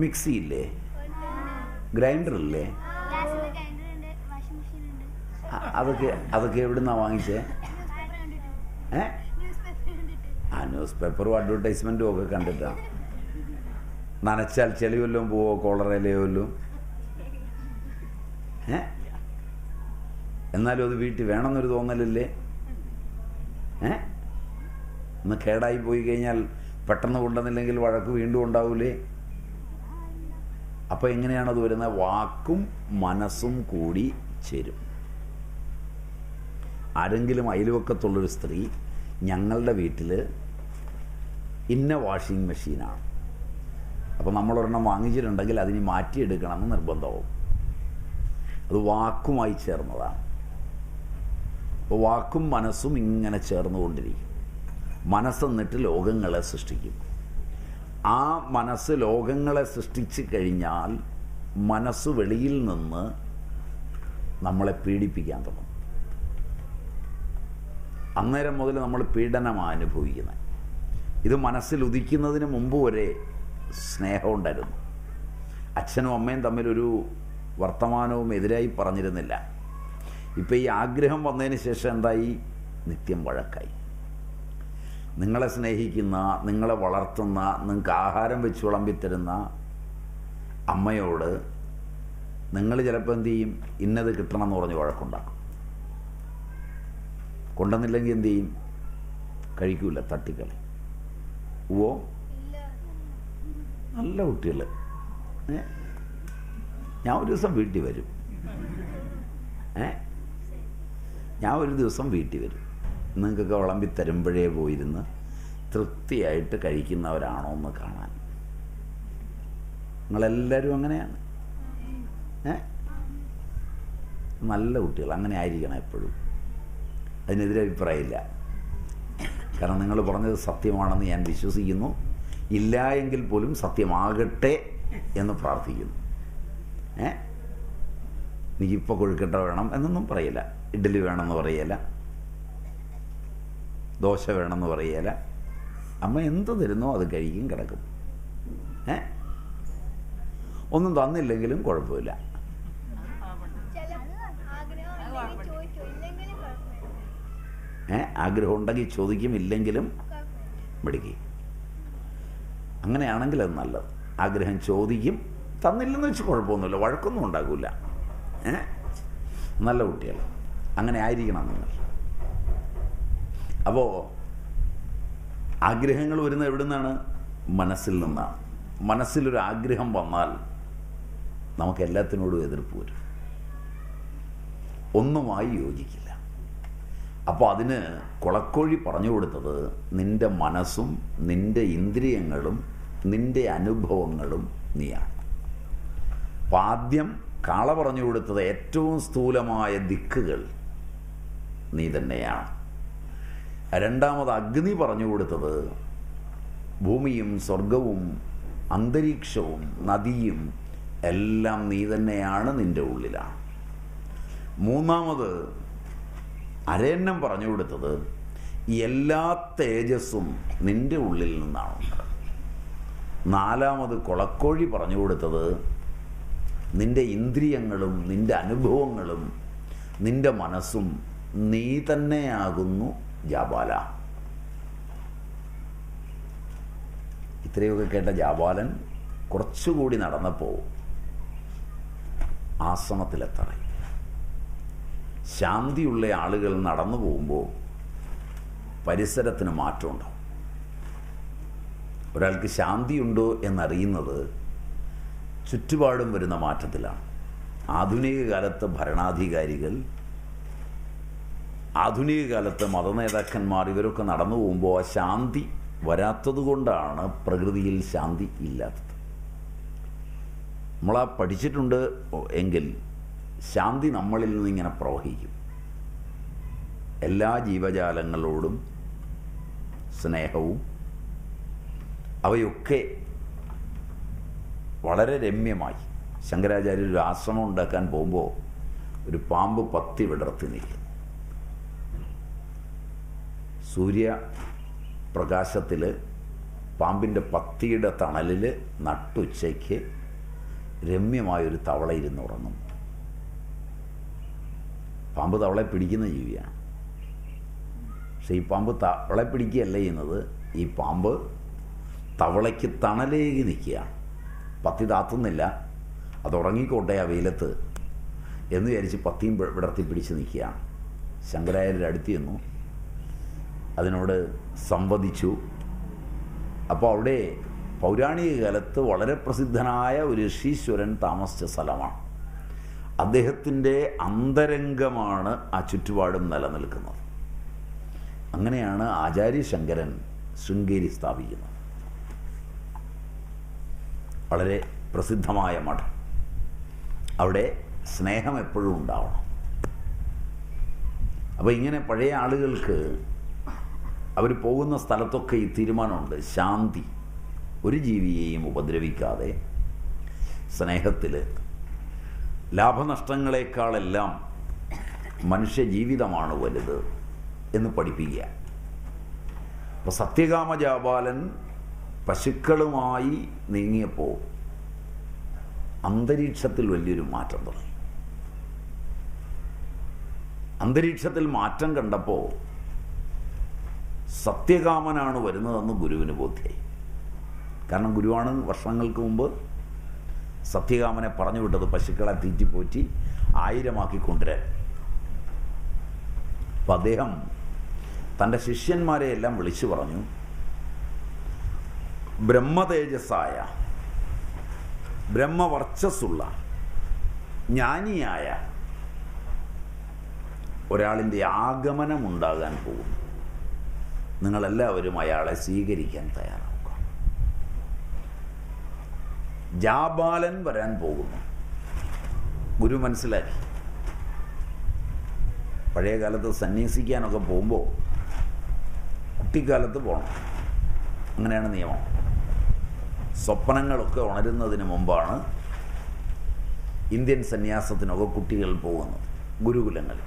മിക്സി ഇല്ലേ? ഗ്രൈൻഡർ ഇല്ലേ? അതൊക്കെ എവിടുന്നാണ് വാങ്ങിച്ചേ? ന്യൂസ് പേപ്പറും അഡ്വർടൈസ്മെൻറ്റും ഒക്കെ കണ്ടിട്ടാണ്. നനച്ചാൽ ചെളി വല്ലതും പോവോ? കോളറയിലെയോ വല്ലതും? എന്നാലും അത് വീട്ടിൽ വേണമെന്നൊരു തോന്നലില്ലേ? ഒന്ന് കേടായി പോയി കഴിഞ്ഞാൽ പെട്ടെന്ന് കൊണ്ടുവന്നില്ലെങ്കിൽ വഴക്ക് വീണ്ടും ഉണ്ടാവൂലേ? അപ്പോൾ എങ്ങനെയാണത് വരുന്നത്? വാക്കും മനസ്സും കൂടി ചേരും. ആരെങ്കിലും അയൽവക്കത്തുള്ളൊരു സ്ത്രീ ഞങ്ങളുടെ വീട്ടിൽ ഇന്ന വാഷിംഗ് മെഷീനാണ്, അപ്പോൾ നമ്മളൊരെണ്ണം വാങ്ങിച്ചിട്ടുണ്ടെങ്കിൽ അതിന് മാറ്റിയെടുക്കണമെന്ന് നിർബന്ധമാവും. അത് വാക്കുമായി ചേർന്നതാണ്. അപ്പോൾ വാക്കും മനസ്സും ഇങ്ങനെ ചേർന്നുകൊണ്ടിരിക്കും. മനസ്സെന്നിട്ട് ലോകങ്ങളെ സൃഷ്ടിക്കും. ആ മനസ്സ് ലോകങ്ങളെ സൃഷ്ടിച്ച് കഴിഞ്ഞാൽ മനസ്സ് വെളിയിൽ നിന്ന് നമ്മളെ പീഡിപ്പിക്കാൻ തുടങ്ങും. അന്നേരം മുതൽ നമ്മൾ പീഡനമാണ് അനുഭവിക്കുന്നത്. ഇത് മനസ്സിൽ ഉദിക്കുന്നതിന് മുമ്പ് വരെ സ്നേഹം ഉണ്ടായിരുന്നു. അച്ഛനും അമ്മയും തമ്മിലൊരു വർത്തമാനവും എതിരായി പറഞ്ഞിരുന്നില്ല. ഇപ്പം ഈ ആഗ്രഹം വന്നതിന് ശേഷം എന്തായി? നിത്യം വഴക്കായി. നിങ്ങളെ സ്നേഹിക്കുന്ന, നിങ്ങളെ വളർത്തുന്ന, നിങ്ങൾക്ക് ആഹാരം വെച്ച് വിളമ്പിത്തരുന്ന അമ്മയോട് നിങ്ങൾ ചിലപ്പോൾ എന്ത് ചെയ്യും? ഇന്നത് കിട്ടണം എന്ന് പറഞ്ഞ് വഴക്കുണ്ടാക്കും. കൊണ്ടുവന്നില്ലെങ്കിൽ എന്ത് ചെയ്യും? കഴിക്കൂല, തട്ടിക്കളി. ഓ നല്ല കുട്ടികൾ. ഞാൻ ഒരു ദിവസം വീട്ടിൽ വരും. ഞാൻ ഒരു ദിവസം വീട്ടിൽ വരും. നിങ്ങൾക്കൊക്കെ വിളമ്പി തരുമ്പോഴേ പോയിരുന്ന് തൃപ്തിയായിട്ട് കഴിക്കുന്നവരാണോ എന്ന് കാണാൻ. നിങ്ങളെല്ലാവരും അങ്ങനെയാണ്. നല്ല കുട്ടികൾ അങ്ങനെ ആയിരിക്കണം എപ്പോഴും. അതിനെതിരെ അഭിപ്രായമില്ല. കാരണം നിങ്ങൾ പറഞ്ഞത് സത്യമാണെന്ന് ഞാൻ വിശ്വസിക്കുന്നു. ഇല്ല എങ്കിൽ പോലും സത്യമാകട്ടെ എന്ന് പ്രാർത്ഥിക്കുന്നു. എനിക്കിപ്പോൾ കൊഴുക്കട്ട വേണം എന്നൊന്നും പറയില്ല, ഇഡ്ഡലി വേണമെന്ന് പറയല, ദോശ വേണമെന്ന് പറയല. അമ്മ എന്ത് തരുന്നോ അത് കഴിക്കും, കിടക്കും. ഒന്നും തന്നില്ലെങ്കിലും കുഴപ്പമില്ല. ആഗ്രഹം ഉണ്ടെങ്കിൽ ചോദിക്കും, ഇല്ലെങ്കിലും മിടിക്കും. അങ്ങനെയാണെങ്കിൽ അത് നല്ലത്. ആഗ്രഹം ചോദിക്കും, തന്നില്ലെന്ന് വെച്ച് കുഴപ്പമൊന്നുമില്ല, വഴക്കൊന്നും ഉണ്ടാകില്ല. നല്ല കുട്ടികൾ അങ്ങനെ ആയിരിക്കണം നിങ്ങൾ. അപ്പോൾ ആഗ്രഹങ്ങൾ വരുന്നത് എവിടെ നിന്നാണ്? മനസ്സിൽ നിന്നാണ്. മനസ്സിലൊരു ആഗ്രഹം വന്നാൽ നമുക്ക് എല്ലാത്തിനോടും എതിർപ്പ് വരും, ഒന്നുമായി യോജിക്കില്ല. അപ്പോൾ അതിന് കുളക്കോഴി പറഞ്ഞു കൊടുത്തത് നിൻ്റെ മനസ്സും നിൻ്റെ ഇന്ദ്രിയങ്ങളും നിൻ്റെ അനുഭവങ്ങളും നീയാണ്. അപ്പം ആദ്യം കാള പറഞ്ഞു കൊടുത്തത് ഏറ്റവും സ്ഥൂലമായ ദിക്കുകൾ നീ തന്നെയാണ്. രണ്ടാമത് അഗ്നി പറഞ്ഞു കൊടുത്തത് ഭൂമിയും സ്വർഗവും അന്തരീക്ഷവും നദിയും എല്ലാം നീ തന്നെയാണ്, നിൻ്റെ ഉള്ളിലാണ്. മൂന്നാമത് അരയന്നം പറഞ്ഞു കൊടുത്തത് എല്ലാ തേജസ്സും നിൻ്റെ ഉള്ളിൽ നിന്നാണ്. നാലാമത് കുളക്കോഴി പറഞ്ഞു കൊടുത്തത് നിൻ്റെ ഇന്ദ്രിയങ്ങളും നിൻ്റെ അനുഭവങ്ങളും നിൻ്റെ മനസ്സും നീ തന്നെയാകുന്നു ജാബാല. ഇത്രയൊക്കെ കേട്ട ജാബാലൻ കുറച്ചുകൂടി നടന്നപ്പോൾ ആശ്രമത്തിലെത്തണം. ശാന്തിയുള്ള ആളുകൾ നടന്നു പോകുമ്പോൾ പരിസരത്തിന് മാറ്റമുണ്ടാവും. ഒരാൾക്ക് ശാന്തിയുണ്ടോ എന്നറിയുന്നത് ചുറ്റുപാടും വരുന്ന മാറ്റത്തിലാണ്. ആധുനിക കാലത്ത് ഭരണാധികാരികൾ, ആധുനിക കാലത്ത് മതനേതാക്കന്മാർ ഇവരൊക്കെ നടന്നു പോകുമ്പോൾ ആ ശാന്തി വരാത്തത് കൊണ്ടാണ് പ്രകൃതിയിൽ ശാന്തി ഇല്ലാത്തത്. നമ്മളാ പഠിച്ചിട്ടുണ്ട് എങ്കിൽ ശാന്തി നമ്മളിൽ നിന്നിങ്ങനെ പ്രവഹിക്കും. എല്ലാ ജീവജാലങ്ങളോടും സ്നേഹവും അവയൊക്കെ വളരെ രമ്യമായി. ശങ്കരാചാര്യർ ഒരു ആശ്രമം ഉണ്ടാക്കാൻ പോകുമ്പോൾ ഒരു പാമ്പ് പത്തി വിടർത്തി നിൽക്കും. സൂര്യപ്രകാശത്തിൽ പാമ്പിൻ്റെ പത്തിയുടെ തണലിൽ നട്ടുച്ചയ്ക്ക് രമ്യമായൊരു തവള ഇരുന്ന് ഉറങ്ങും. പാമ്പ് തവളെ പിടിക്കുന്ന ജീവിയാണ്. പക്ഷെ ഈ പാമ്പ് തവളെ പിടിക്കുകയല്ല ചെയ്യുന്നത്. ഈ പാമ്പ് തവളയ്ക്ക് തണലേകി നിൽക്കുകയാണ്. പത്തി താത്തുന്നില്ല, അത് ഉറങ്ങിക്കോട്ടെ ആ വെയിലത്ത് എന്ന് വിചാരിച്ച് പത്തിയും വിടർത്തി പിടിച്ച് നിൽക്കുകയാണ്. ശങ്കരാചാര്യർ അടുത്ത് ചെന്നു, അതിനോട് സംവദിച്ചു. അപ്പോൾ അവിടെ പൗരാണിക കാലത്ത് വളരെ പ്രസിദ്ധനായ ഒരു ഋഷീശ്വരൻ താമസിച്ച സ്ഥലമാണ്. അദ്ദേഹത്തിൻ്റെ അന്തരംഗമാണ് ആ ചുറ്റുപാടും നിലനിൽക്കുന്നത്. അങ്ങനെയാണ് ആചാര്യശങ്കരൻ ശൃംഗേരി സ്ഥാപിക്കുന്നത്. വളരെ പ്രസിദ്ധമായ മഠം. അവിടെ സ്നേഹം എപ്പോഴും ഉണ്ടാവണം. അപ്പോൾ ഇങ്ങനെ പഴയ ആളുകൾക്ക് അവർ പോകുന്ന സ്ഥലത്തൊക്കെ ഈ തീരുമാനമുണ്ട്. ശാന്തി, ഒരു ജീവിയെയും ഉപദ്രവിക്കാതെ സ്നേഹത്തിൽ, ലാഭനഷ്ടങ്ങളെക്കാളെല്ലാം മനുഷ്യജീവിതമാണ് വലുത് എന്ന് പഠിപ്പിക്കുക. അപ്പോൾ സത്യകാമജാബാലൻ പശുക്കളുമായി നീങ്ങിയപ്പോൾ അന്തരീക്ഷത്തിൽ വലിയൊരു മാറ്റം തുടങ്ങി. അന്തരീക്ഷത്തിൽ മാറ്റം കണ്ടപ്പോൾ സത്യകാമനാണ് വരുന്നതെന്ന് ഗുരുവിന് ബോധ്യമായി. കാരണം ഗുരുവാണ് വർഷങ്ങൾക്ക് മുമ്പ് സത്യകാമനെ പറഞ്ഞു വിട്ടത് പശുക്കളെ തീറ്റിപ്പോറ്റി 1000 കൊണ്ടുവരാൻ. അപ്പം അദ്ദേഹം തൻ്റെ ശിഷ്യന്മാരെ എല്ലാം വിളിച്ചു പറഞ്ഞു, ബ്രഹ്മതേജസ്സായ ബ്രഹ്മവർച്ചസ്സുള്ള ജ്ഞാനിയായ ഒരാളിൻ്റെ ആഗമനമുണ്ടാകാൻ പോകുന്നു. നിങ്ങളെല്ലാവരും അയാളെ സ്വീകരിക്കാൻ തയ്യാറാവുക. ജാബാലൻ വരാൻ പോകുന്നു. ഗുരു മനസ്സിലാക്കി. പഴയ കാലത്ത് സന്യസിക്കാനൊക്കെ പോകുമ്പോൾ കുട്ടിക്കാലത്ത് പോകണം, അങ്ങനെയാണ് നിയമം. സ്വപ്നങ്ങളൊക്കെ ഉണരുന്നതിന് മുമ്പാണ് ഇന്ത്യൻ സന്യാസത്തിനൊക്കെ കുട്ടികൾ പോകുന്നത്, ഗുരുകുലങ്ങളിൽ.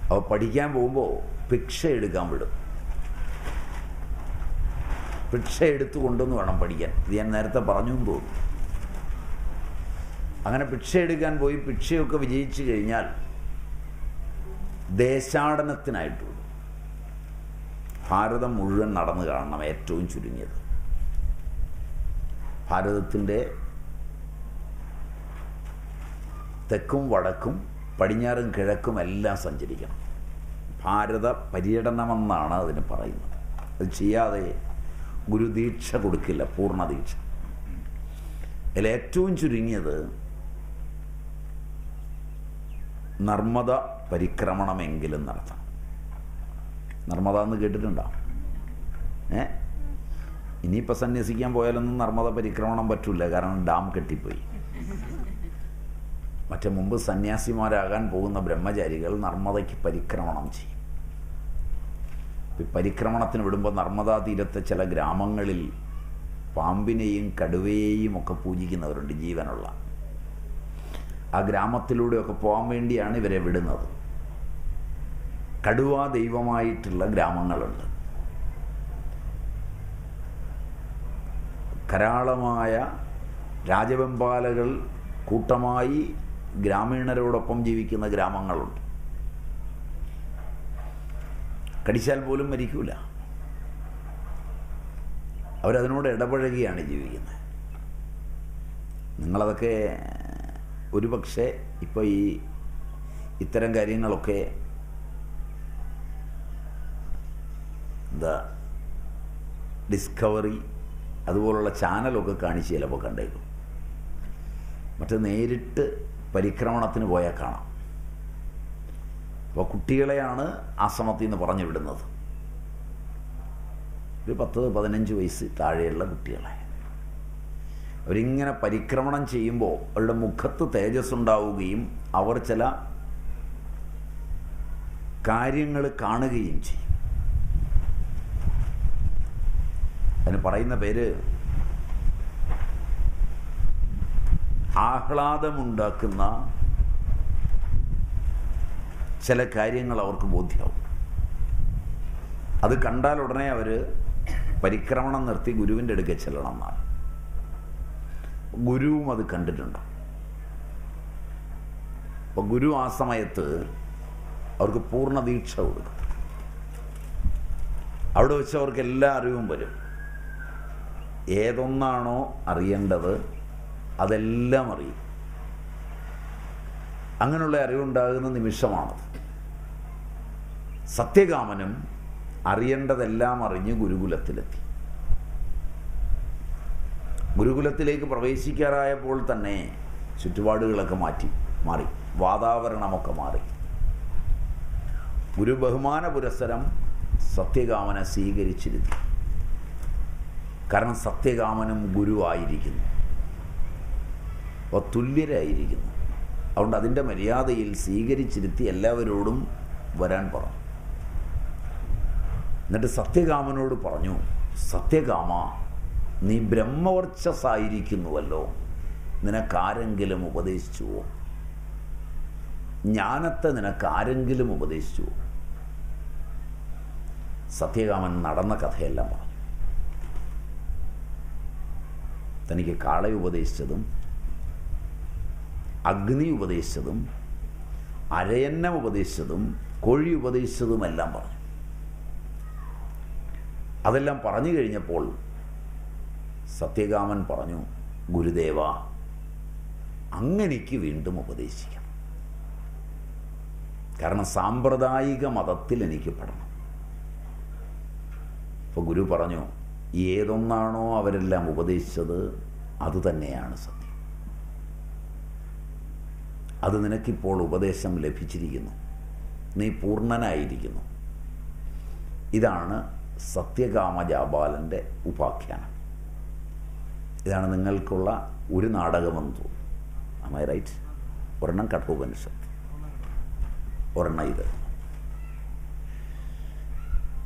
അപ്പോൾ പഠിക്കാൻ പോകുമ്പോൾ ഭിക്ഷ എടുക്കാൻ വിടും. ഭിക്ഷ എടുത്തു കൊണ്ടുവന്ന് വേണം പഠിക്കാൻ. ഇത് ഞാൻ നേരത്തെ പറഞ്ഞു എന്ന് തോന്നുന്നു. അങ്ങനെ ഭിക്ഷ എടുക്കാൻ പോയി ഭിക്ഷയൊക്കെ വിജയിച്ചു കഴിഞ്ഞാൽ ദേശാടനത്തിനായിട്ട് വിടും. ഭാരതം മുഴുവൻ നടന്നു കാണണം, ഏറ്റവും ചുരുങ്ങിയത്. ഭാരതത്തിൻ്റെ തെക്കും വടക്കും പടിഞ്ഞാറും കിഴക്കും എല്ലാം സഞ്ചരിക്കണം. ഭാരത പര്യടനമെന്നാണ് അതിന് പറയുന്നത്. അത് ചെയ്യാതെ ഗുരുദീക്ഷ കൊടുക്കില്ല, പൂർണ്ണ ദീക്ഷ. അതിൽ ഏറ്റവും ചുരുങ്ങിയത് നർമ്മദ പരിക്രമണമെങ്കിലും നടത്തണം. നർമ്മദ എന്ന് കേട്ടിട്ടുണ്ടോ? ഇനിയിപ്പോൾ സന്യസിക്കാൻ പോയാലൊന്നും നർമ്മദ പരിക്രമണം പറ്റില്ല, കാരണം ഡാം കെട്ടിപ്പോയി. മറ്റേ മുമ്പ് സന്യാസിമാരാകാൻ പോകുന്ന ബ്രഹ്മചാരികൾ നർമ്മദയ്ക്ക് പരിക്രമണം ചെയ്യും. പരിക്രമണത്തിന് വിടുമ്പോൾ നർമ്മദാ തീരത്തെ ചില ഗ്രാമങ്ങളിൽ പാമ്പിനെയും കടുവയെയും ഒക്കെ പൂജിക്കുന്നവരുണ്ട്, ജീവനുള്ള. ആ ഗ്രാമത്തിലൂടെയൊക്കെ പോകാൻ വേണ്ടിയാണ് ഇവരെ വിടുന്നത്. കടുവ ദൈവമായിട്ടുള്ള ഗ്രാമങ്ങളുണ്ട്. കരാളമായ രാജവെമ്പാലകൾ കൂട്ടമായി ഗ്രാമീണരോടൊപ്പം ജീവിക്കുന്ന ഗ്രാമങ്ങളുണ്ട്. കടിച്ചാൽ പോലും മരിക്കൂല. അവരതിനോട് ഇടപഴകിയാണ് ജീവിക്കുന്നത്. നിങ്ങളതൊക്കെ ഒരുപക്ഷെ ഇപ്പോൾ ഇത്തരം കാര്യങ്ങളൊക്കെ ഡിസ്കവറി അതുപോലുള്ള ചാനലൊക്കെ കാണിച്ച് ചിലപ്പോൾ കണ്ടേക്കും. മറ്റേ നേരിട്ട് പരിക്രമണത്തിന് പോയാൽ കാണാം. അപ്പോൾ കുട്ടികളെയാണ് ആശ്രമത്തിൽ നിന്ന് പറഞ്ഞു വിടുന്നത്. ഒരു 10-15 വയസ്സ് താഴെയുള്ള കുട്ടികളെ അവരിങ്ങനെ പരിക്രമണം ചെയ്യുമ്പോൾ അവരുടെ മുഖത്ത് തേജസ്സുണ്ടാവുകയും അവർ ചില കാര്യങ്ങൾ കാണുകയും ചെയ്യും. അതിന് പറയുന്ന പേര് ആഹ്ലാദമുണ്ടാക്കുന്ന ചില കാര്യങ്ങൾ അവർക്ക് ബോധ്യമാവും. അത് കണ്ടാൽ ഉടനെ അവർ പരിക്രമണം നിർത്തി ഗുരുവിൻ്റെ അടുക്കൽ ചെല്ലണം എന്നാണ്. ഗുരുവും അത് കണ്ടിട്ടുണ്ട്. അപ്പോൾ ഗുരു ആ സമയത്ത് അവർക്ക് പൂർണ്ണ ദീക്ഷ കൊടുക്കും. അവിടെ വെച്ച് അവർക്ക് എല്ലാ അറിവും വരും. ഏതൊന്നാണോ അറിയേണ്ടത് അതെല്ലാം അറിയും. അങ്ങനെയുള്ള അറിവുണ്ടാകുന്ന നിമിഷമാണത്. സത്യകാമനും അറിയേണ്ടതെല്ലാം അറിഞ്ഞ് ഗുരുകുലത്തിലെത്തി. ഗുരുകുലത്തിലേക്ക് പ്രവേശിക്കാറായപ്പോൾ തന്നെ ചുറ്റുപാടുകളൊക്കെ മാറി, വാതാവരണമൊക്കെ മാറി. ഗുരു ബഹുമാന പുരസ്സരം സത്യകാമനെ സ്വീകരിച്ചിരുത്തി. കാരണം സത്യകാമനും ഗുരുവായിരിക്കുന്നു, അപ്പോൾ തുല്യരായിരിക്കുന്നു. അതുകൊണ്ട് അതിൻ്റെ മര്യാദയിൽ സ്വീകരിച്ചിരുത്തി എല്ലാവരോടും വരാൻ പറഞ്ഞു. എന്നിട്ട് സത്യകാമനോട് പറഞ്ഞു, സത്യകാമ, നീ ബ്രഹ്മവർച്ചസ്സായിരിക്കുന്നുവല്ലോ, നിനക്കാരെങ്കിലും ഉപദേശിച്ചുവോ? ജ്ഞാനത്തെ നിനക്കാരെങ്കിലും ഉപദേശിച്ചുവോ? സത്യകാമൻ നടന്ന കഥയെല്ലാം പറഞ്ഞു. തനിക്ക് കാളയെ ഉപദേശിച്ചതും അഗ്നി ഉപദേശിച്ചതും അരയന്നം ഉപദേശിച്ചതും കോഴി ഉപദേശിച്ചതുമെല്ലാം പറഞ്ഞു. അതെല്ലാം പറഞ്ഞു കഴിഞ്ഞപ്പോൾ സത്യകാമൻ പറഞ്ഞു, ഗുരുദേവ, അങ്ങനെക്ക് വീണ്ടും ഉപദേശിക്കണം. കാരണം സാമ്പ്രദായിക മതത്തിൽ എനിക്ക് പെടണം. അപ്പോൾ ഗുരു പറഞ്ഞു, ഏതൊന്നാണോ അവരെല്ലാം ഉപദേശിച്ചത് അതുതന്നെയാണ് സത്യം. അത് നിനക്കിപ്പോൾ ഉപദേശം ലഭിച്ചിരിക്കുന്നു, നീ പൂർണ്ണനായിരിക്കുന്നു. ഇതാണ് സത്യകാമജാബാലൻ്റെ ഉപാഖ്യാനം. ഇതാണ് നിങ്ങൾക്കുള്ള ഒരു നാടകമെന്ന് തോന്നുന്നു. Am I right? ഒരെണ്ണം കഠോപനിഷത്ത്, ഒരെണ്ണം ഇത്.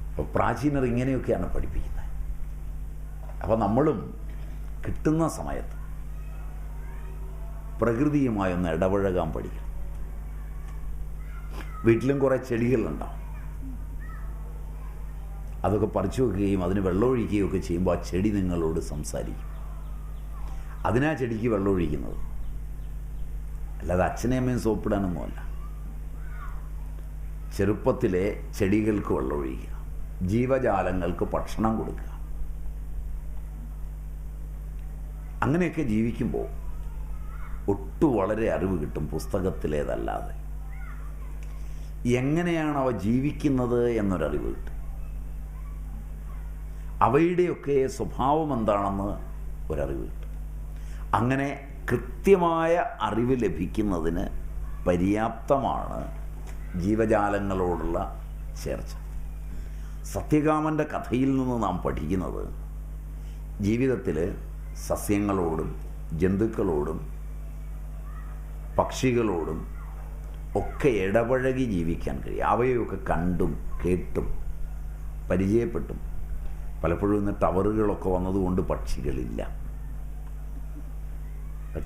അപ്പോൾ പ്രാചീനർ ഇങ്ങനെയൊക്കെയാണ് പഠിപ്പിക്കുന്നത്. അപ്പോൾ നമ്മളും കിട്ടുന്ന സമയത്ത് പ്രകൃതിയുമായൊന്ന് ഇടപഴകാൻ പഠിക്കണം. വീട്ടിലും കുറേ ചെടികളുണ്ടാവും. അതൊക്കെ പറിച്ചു വെക്കുകയും അതിന് വെള്ളമൊഴിക്കുകയും ഒക്കെ ചെയ്യുമ്പോൾ ആ ചെടി നിങ്ങളോട് സംസാരിക്കും. അതിനാ ചെടിക്ക് വെള്ളമൊഴിക്കുന്നത്, അല്ലാതെ അച്ഛനെയും അമ്മയും സോപ്പിടാനൊന്നുമല്ല. ചെറുപ്പത്തിലെ ചെടികൾക്ക് വെള്ളമൊഴിക്കുക, ജീവജാലങ്ങൾക്ക് ഭക്ഷണം കൊടുക്കുക. അങ്ങനെയൊക്കെ ജീവിക്കുമ്പോൾ വളരെ അറിവ് കിട്ടും, പുസ്തകത്തിലേതല്ലാതെ. എങ്ങനെയാണ് അവ ജീവിക്കുന്നത് എന്നൊരറിവ് കിട്ടും. അവയുടെയൊക്കെ സ്വഭാവം എന്താണെന്ന് ഒരറിവ് കിട്ടും. അങ്ങനെ കൃത്യമായ അറിവ് ലഭിക്കുന്നതിന് പര്യാപ്തമാണ് ജീവജാലങ്ങളോടുള്ള ചേർച്ച. സത്യകാമൻ്റെ കഥയിൽ നിന്ന് നാം പഠിക്കുന്നത് ജീവിതത്തിൽ സസ്യങ്ങളോടും ജന്തുക്കളോടും പക്ഷികളോടും ഒക്കെ ഇടപഴകി ജീവിക്കാൻ കഴിയും. അവയൊക്കെ കണ്ടും കേട്ടും പരിചയപ്പെട്ടും. പലപ്പോഴും ഇന്ന് ടവറുകളൊക്കെ വന്നതുകൊണ്ട് പക്ഷികളില്ല.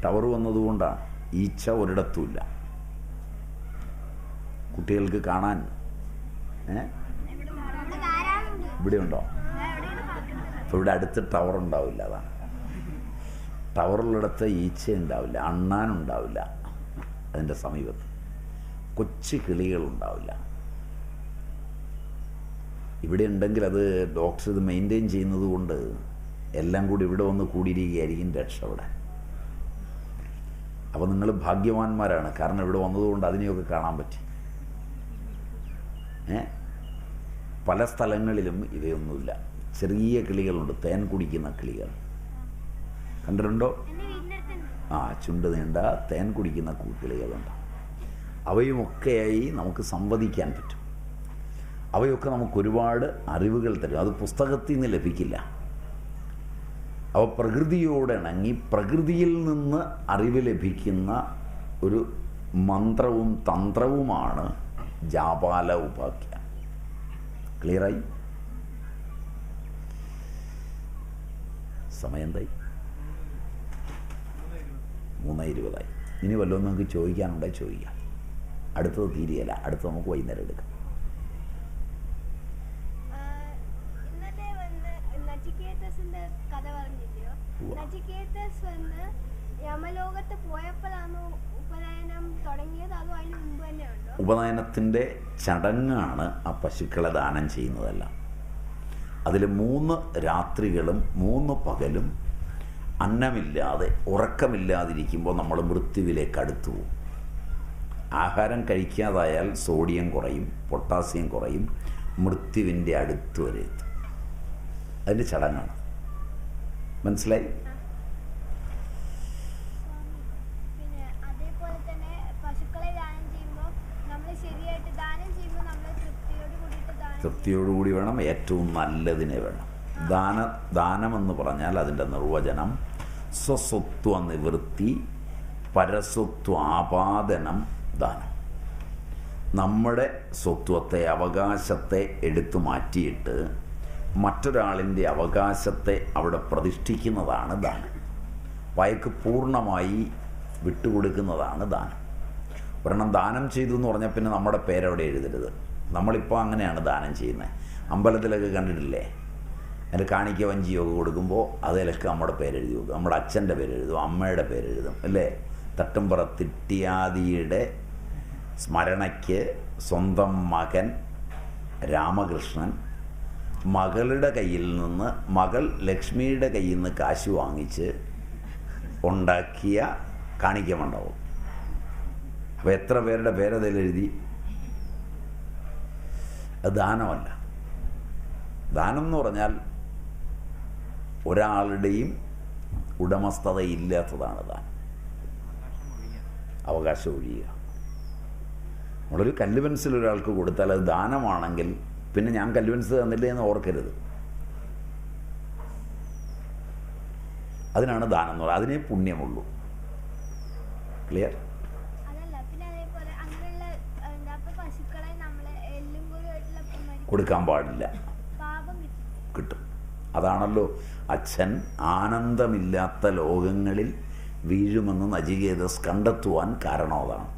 ടവർ വന്നതുകൊണ്ടാണ് ഈച്ച ഒരിടത്തുമില്ല. കുട്ടികൾക്ക് കാണാൻ ഇവിടെ ഉണ്ടോ? ഇപ്പോൾ ഇവിടെ അടുത്ത് ടവർ ഉണ്ടാവില്ല. അതാണ്, ടവറുള്ളിടത്ത് ഈച്ച ഉണ്ടാവില്ല, അണ്ണാനുണ്ടാവില്ല. അതിൻ്റെ സമീപത്ത് കൊച്ചു കിളികളുണ്ടാവില്ല. ഇവിടെ ഉണ്ടെങ്കിൽ അത് ഡോക്ടർ ഇത് മെയിൻറ്റെയിൻ ചെയ്യുന്നത് കൊണ്ട് എല്ലാം കൂടി ഇവിടെ വന്ന് കൂടിയിരിക്കുകയായിരിക്കും രക്ഷപ്പെടാൻ. അപ്പോൾ നിങ്ങൾ ഭാഗ്യവാന്മാരാണ്, കാരണം ഇവിടെ വന്നതുകൊണ്ട് അതിനെയൊക്കെ കാണാൻ പറ്റി. പല സ്ഥലങ്ങളിലും ഇവയൊന്നുമില്ല. ചെറിയ കിളികളുണ്ട്, തേൻ കുടിക്കുന്ന കിളികൾ കണ്ടിട്ടുണ്ടോ? ചുണ്ട് നീണ്ട തേൻ കുടിക്കുന്ന കിളികളുണ്ട്. അവയുമൊക്കെയായി നമുക്ക് സംവദിക്കാൻ പറ്റും. അവയൊക്കെ നമുക്കൊരുപാട് അറിവുകൾ തരും. അത് പുസ്തകത്തിൽ നിന്ന് ലഭിക്കില്ല. അവ പ്രകൃതിയോടിണങ്ങി പ്രകൃതിയിൽ നിന്ന് അറിവ് ലഭിക്കുന്ന ഒരു മന്ത്രവും തന്ത്രവുമാണ് ജാപാല ഉപാഖ്യാനം. ക്ലിയറായി? സമയം എന്തായി? 3:20. ഇനി വല്ലതും നിങ്ങൾക്ക് ചോദിക്കാനുണ്ടെങ്കിൽ ചോദിക്കാം. അടുത്തത് തീരെയല്ല, അടുത്ത് നമുക്ക് വൈകുന്നേരം എടുക്കാം. ഉപനയനത്തിൻ്റെ ചടങ്ങാണ് ആ പശുക്കളെ ദാനം ചെയ്യുന്നതെല്ലാം. അതിൽ 3 രാത്രികളും 3 പകലും അന്നമില്ലാതെ ഉറക്കമില്ലാതിരിക്കുമ്പോൾ നമ്മൾ മൃത്യുവിലേക്ക് അടുത്തു പോകും. ആഹാരം കഴിക്കാതായാൽ സോഡിയം കുറയും, പൊട്ടാസ്യം കുറയും, മൃത്യുവിൻ്റെ അടുത്ത് വരെ എത്തും. അതിൻ്റെ ചടങ്ങാണ്. മനസ്സിലായി? തൃപ്തിയോടുകൂടി വേണം, ഏറ്റവും നല്ലതിനെ വേണം. ദാനമെന്ന് പറഞ്ഞാൽ അതിൻ്റെ നിർവചനം സ്വസ്വത്വ നിവൃത്തി പരസ്വത്വാപാദനം ദാനം. നമ്മുടെ സ്വത്വത്തെ, അവകാശത്തെ എടുത്തു മാറ്റിയിട്ട് മറ്റൊരാളിൻ്റെ അവകാശത്തെ അവിടെ പ്രതിഷ്ഠിക്കുന്നതാണ് ദാനം. അയാൾക്ക് പൂർണ്ണമായി വിട്ടുകൊടുക്കുന്നതാണ് ദാനം. ഒരെണ്ണം ദാനം ചെയ്തു എന്ന് പറഞ്ഞാൽ പിന്നെ നമ്മുടെ പേരവിടെ എഴുതരുത്. നമ്മളിപ്പോൾ അങ്ങനെയാണ് ദാനം ചെയ്യുന്നത്. അമ്പലത്തിലൊക്കെ കണ്ടിട്ടില്ലേ, അതിൽ കാണിക്ക വഞ്ചിയൊക്കെ കൊടുക്കുമ്പോൾ അതിലൊക്കെ നമ്മുടെ പേരെഴുതി വെക്കും. നമ്മുടെ അച്ഛൻ്റെ പേരെഴുതും, അമ്മയുടെ പേരെഴുതും, അല്ലേ? തട്ടുംപുറത്തിട്ടിയാദിയുടെ സ്മരണയ്ക്ക് സ്വന്തം മകൻ രാമകൃഷ്ണൻ മകളുടെ കയ്യിൽ നിന്ന്, മകൾ ലക്ഷ്മിയുടെ കയ്യിൽ നിന്ന് കാശ് വാങ്ങിച്ച് ഉണ്ടാക്കിയ കാണിക്ക മണ്ഡപം. അപ്പോൾ എത്ര പേരുടെ പേരതിലെഴുതി? അത് ദാനമല്ല. ദാനം എന്ന് പറഞ്ഞാൽ ഒരാളുടെയും ഉടമസ്ഥതയില്ലാത്തതാണ് ദാനം. അവകാശം ഒഴിയുക. നമ്മളൊരു കല്ല് പെൻസിൽ ഒരാൾക്ക് കൊടുത്താൽ അത് ദാനമാണെങ്കിൽ പിന്നെ ഞാൻ കല്ല് പെൻസിൽ തന്നില്ലേ എന്ന് ഓർക്കരുത്. അതിനാണ് ദാനം എന്ന് പറയുന്നത്. അതിനേ പുണ്യമുള്ളൂ. ക്ലിയർ? കൊടുക്കാൻ പാടില്ല, കിട്ടും. അതാണല്ലോ അച്ഛൻ ആനന്ദമില്ലാത്ത ലോകങ്ങളിൽ വീഴുമെന്ന് നചികേതസ് കണ്ടെത്തുവാൻ കാരണം അതാണ്.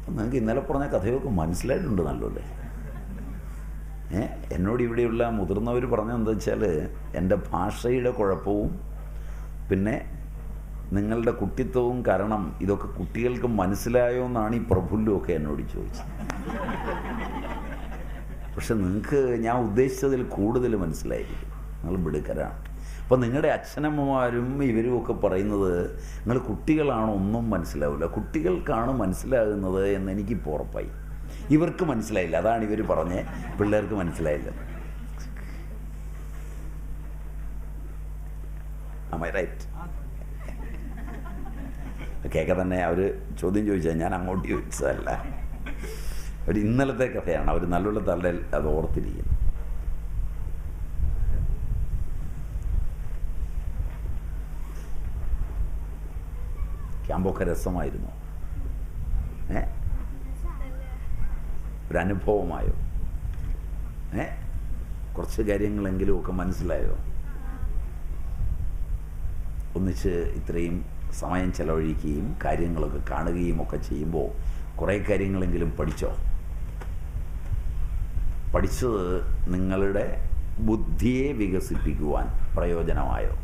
നിങ്ങൾക്ക് ഇന്നലെ പറഞ്ഞ കഥയൊക്കെ മനസ്സിലായിട്ടുണ്ട് നല്ലല്ലേ? എന്നോട് ഇവിടെയുള്ള മുതിർന്നവർ പറഞ്ഞതെന്താ വെച്ചാൽ, എൻ്റെ ഭാഷയുടെ കുഴപ്പവും പിന്നെ നിങ്ങളുടെ കുട്ടിത്വവും കാരണം ഇതൊക്കെ കുട്ടികൾക്ക് മനസ്സിലായോ എന്നാണ് ഈ പ്രഫുല്ലുമൊക്കെ എന്നോട് ചോദിച്ചത്. പക്ഷെ നിങ്ങൾക്ക് ഞാൻ ഉദ്ദേശിച്ചതിൽ കൂടുതൽ മനസ്സിലായിരിക്കും. നിങ്ങൾ മിടുക്കരാണ്. അപ്പം നിങ്ങളുടെ അച്ഛനമ്മമാരും ഇവരും ഒക്കെ പറയുന്നത് നിങ്ങൾ കുട്ടികളാണ്, ഒന്നും മനസ്സിലാവില്ല, കുട്ടികൾക്കാണ് മനസ്സിലാകുന്നത് എന്ന് എനിക്കിപ്പോൾ ഉറപ്പായി. ഇവർക്ക് മനസ്സിലായില്ല, അതാണ് ഇവർ പറഞ്ഞ് പിള്ളേർക്ക് മനസ്സിലായില്ല. റൈറ്റ്? കേൾക്കെ തന്നെ അവർ ചോദ്യം ചോദിച്ചാൽ ഞാൻ അങ്ങോട്ട് ചോദിച്ചതല്ല. ഒരു ഇന്നലത്തെ കഥയാണ്. അവർ നല്ല തലയിൽ അത് ഓർത്തിരിക്കുന്നു. ക്യാമ്പൊക്കെ രസമായിരുന്നു. ഒരനുഭവമായോ? കുറച്ച് കാര്യങ്ങളെങ്കിലും ഒക്കെ മനസ്സിലായോ? ഒന്നിച്ച് ഇത്രയും സമയം ചെലവഴിക്കുകയും കാര്യങ്ങളൊക്കെ കാണുകയും ഒക്കെ ചെയ്യുമ്പോൾ കുറേ കാര്യങ്ങളെങ്കിലും പഠിച്ചോ? പഠിച്ചത് നിങ്ങളുടെ ബുദ്ധിയെ വികസിപ്പിക്കുവാൻ പ്രയോജനമായോ?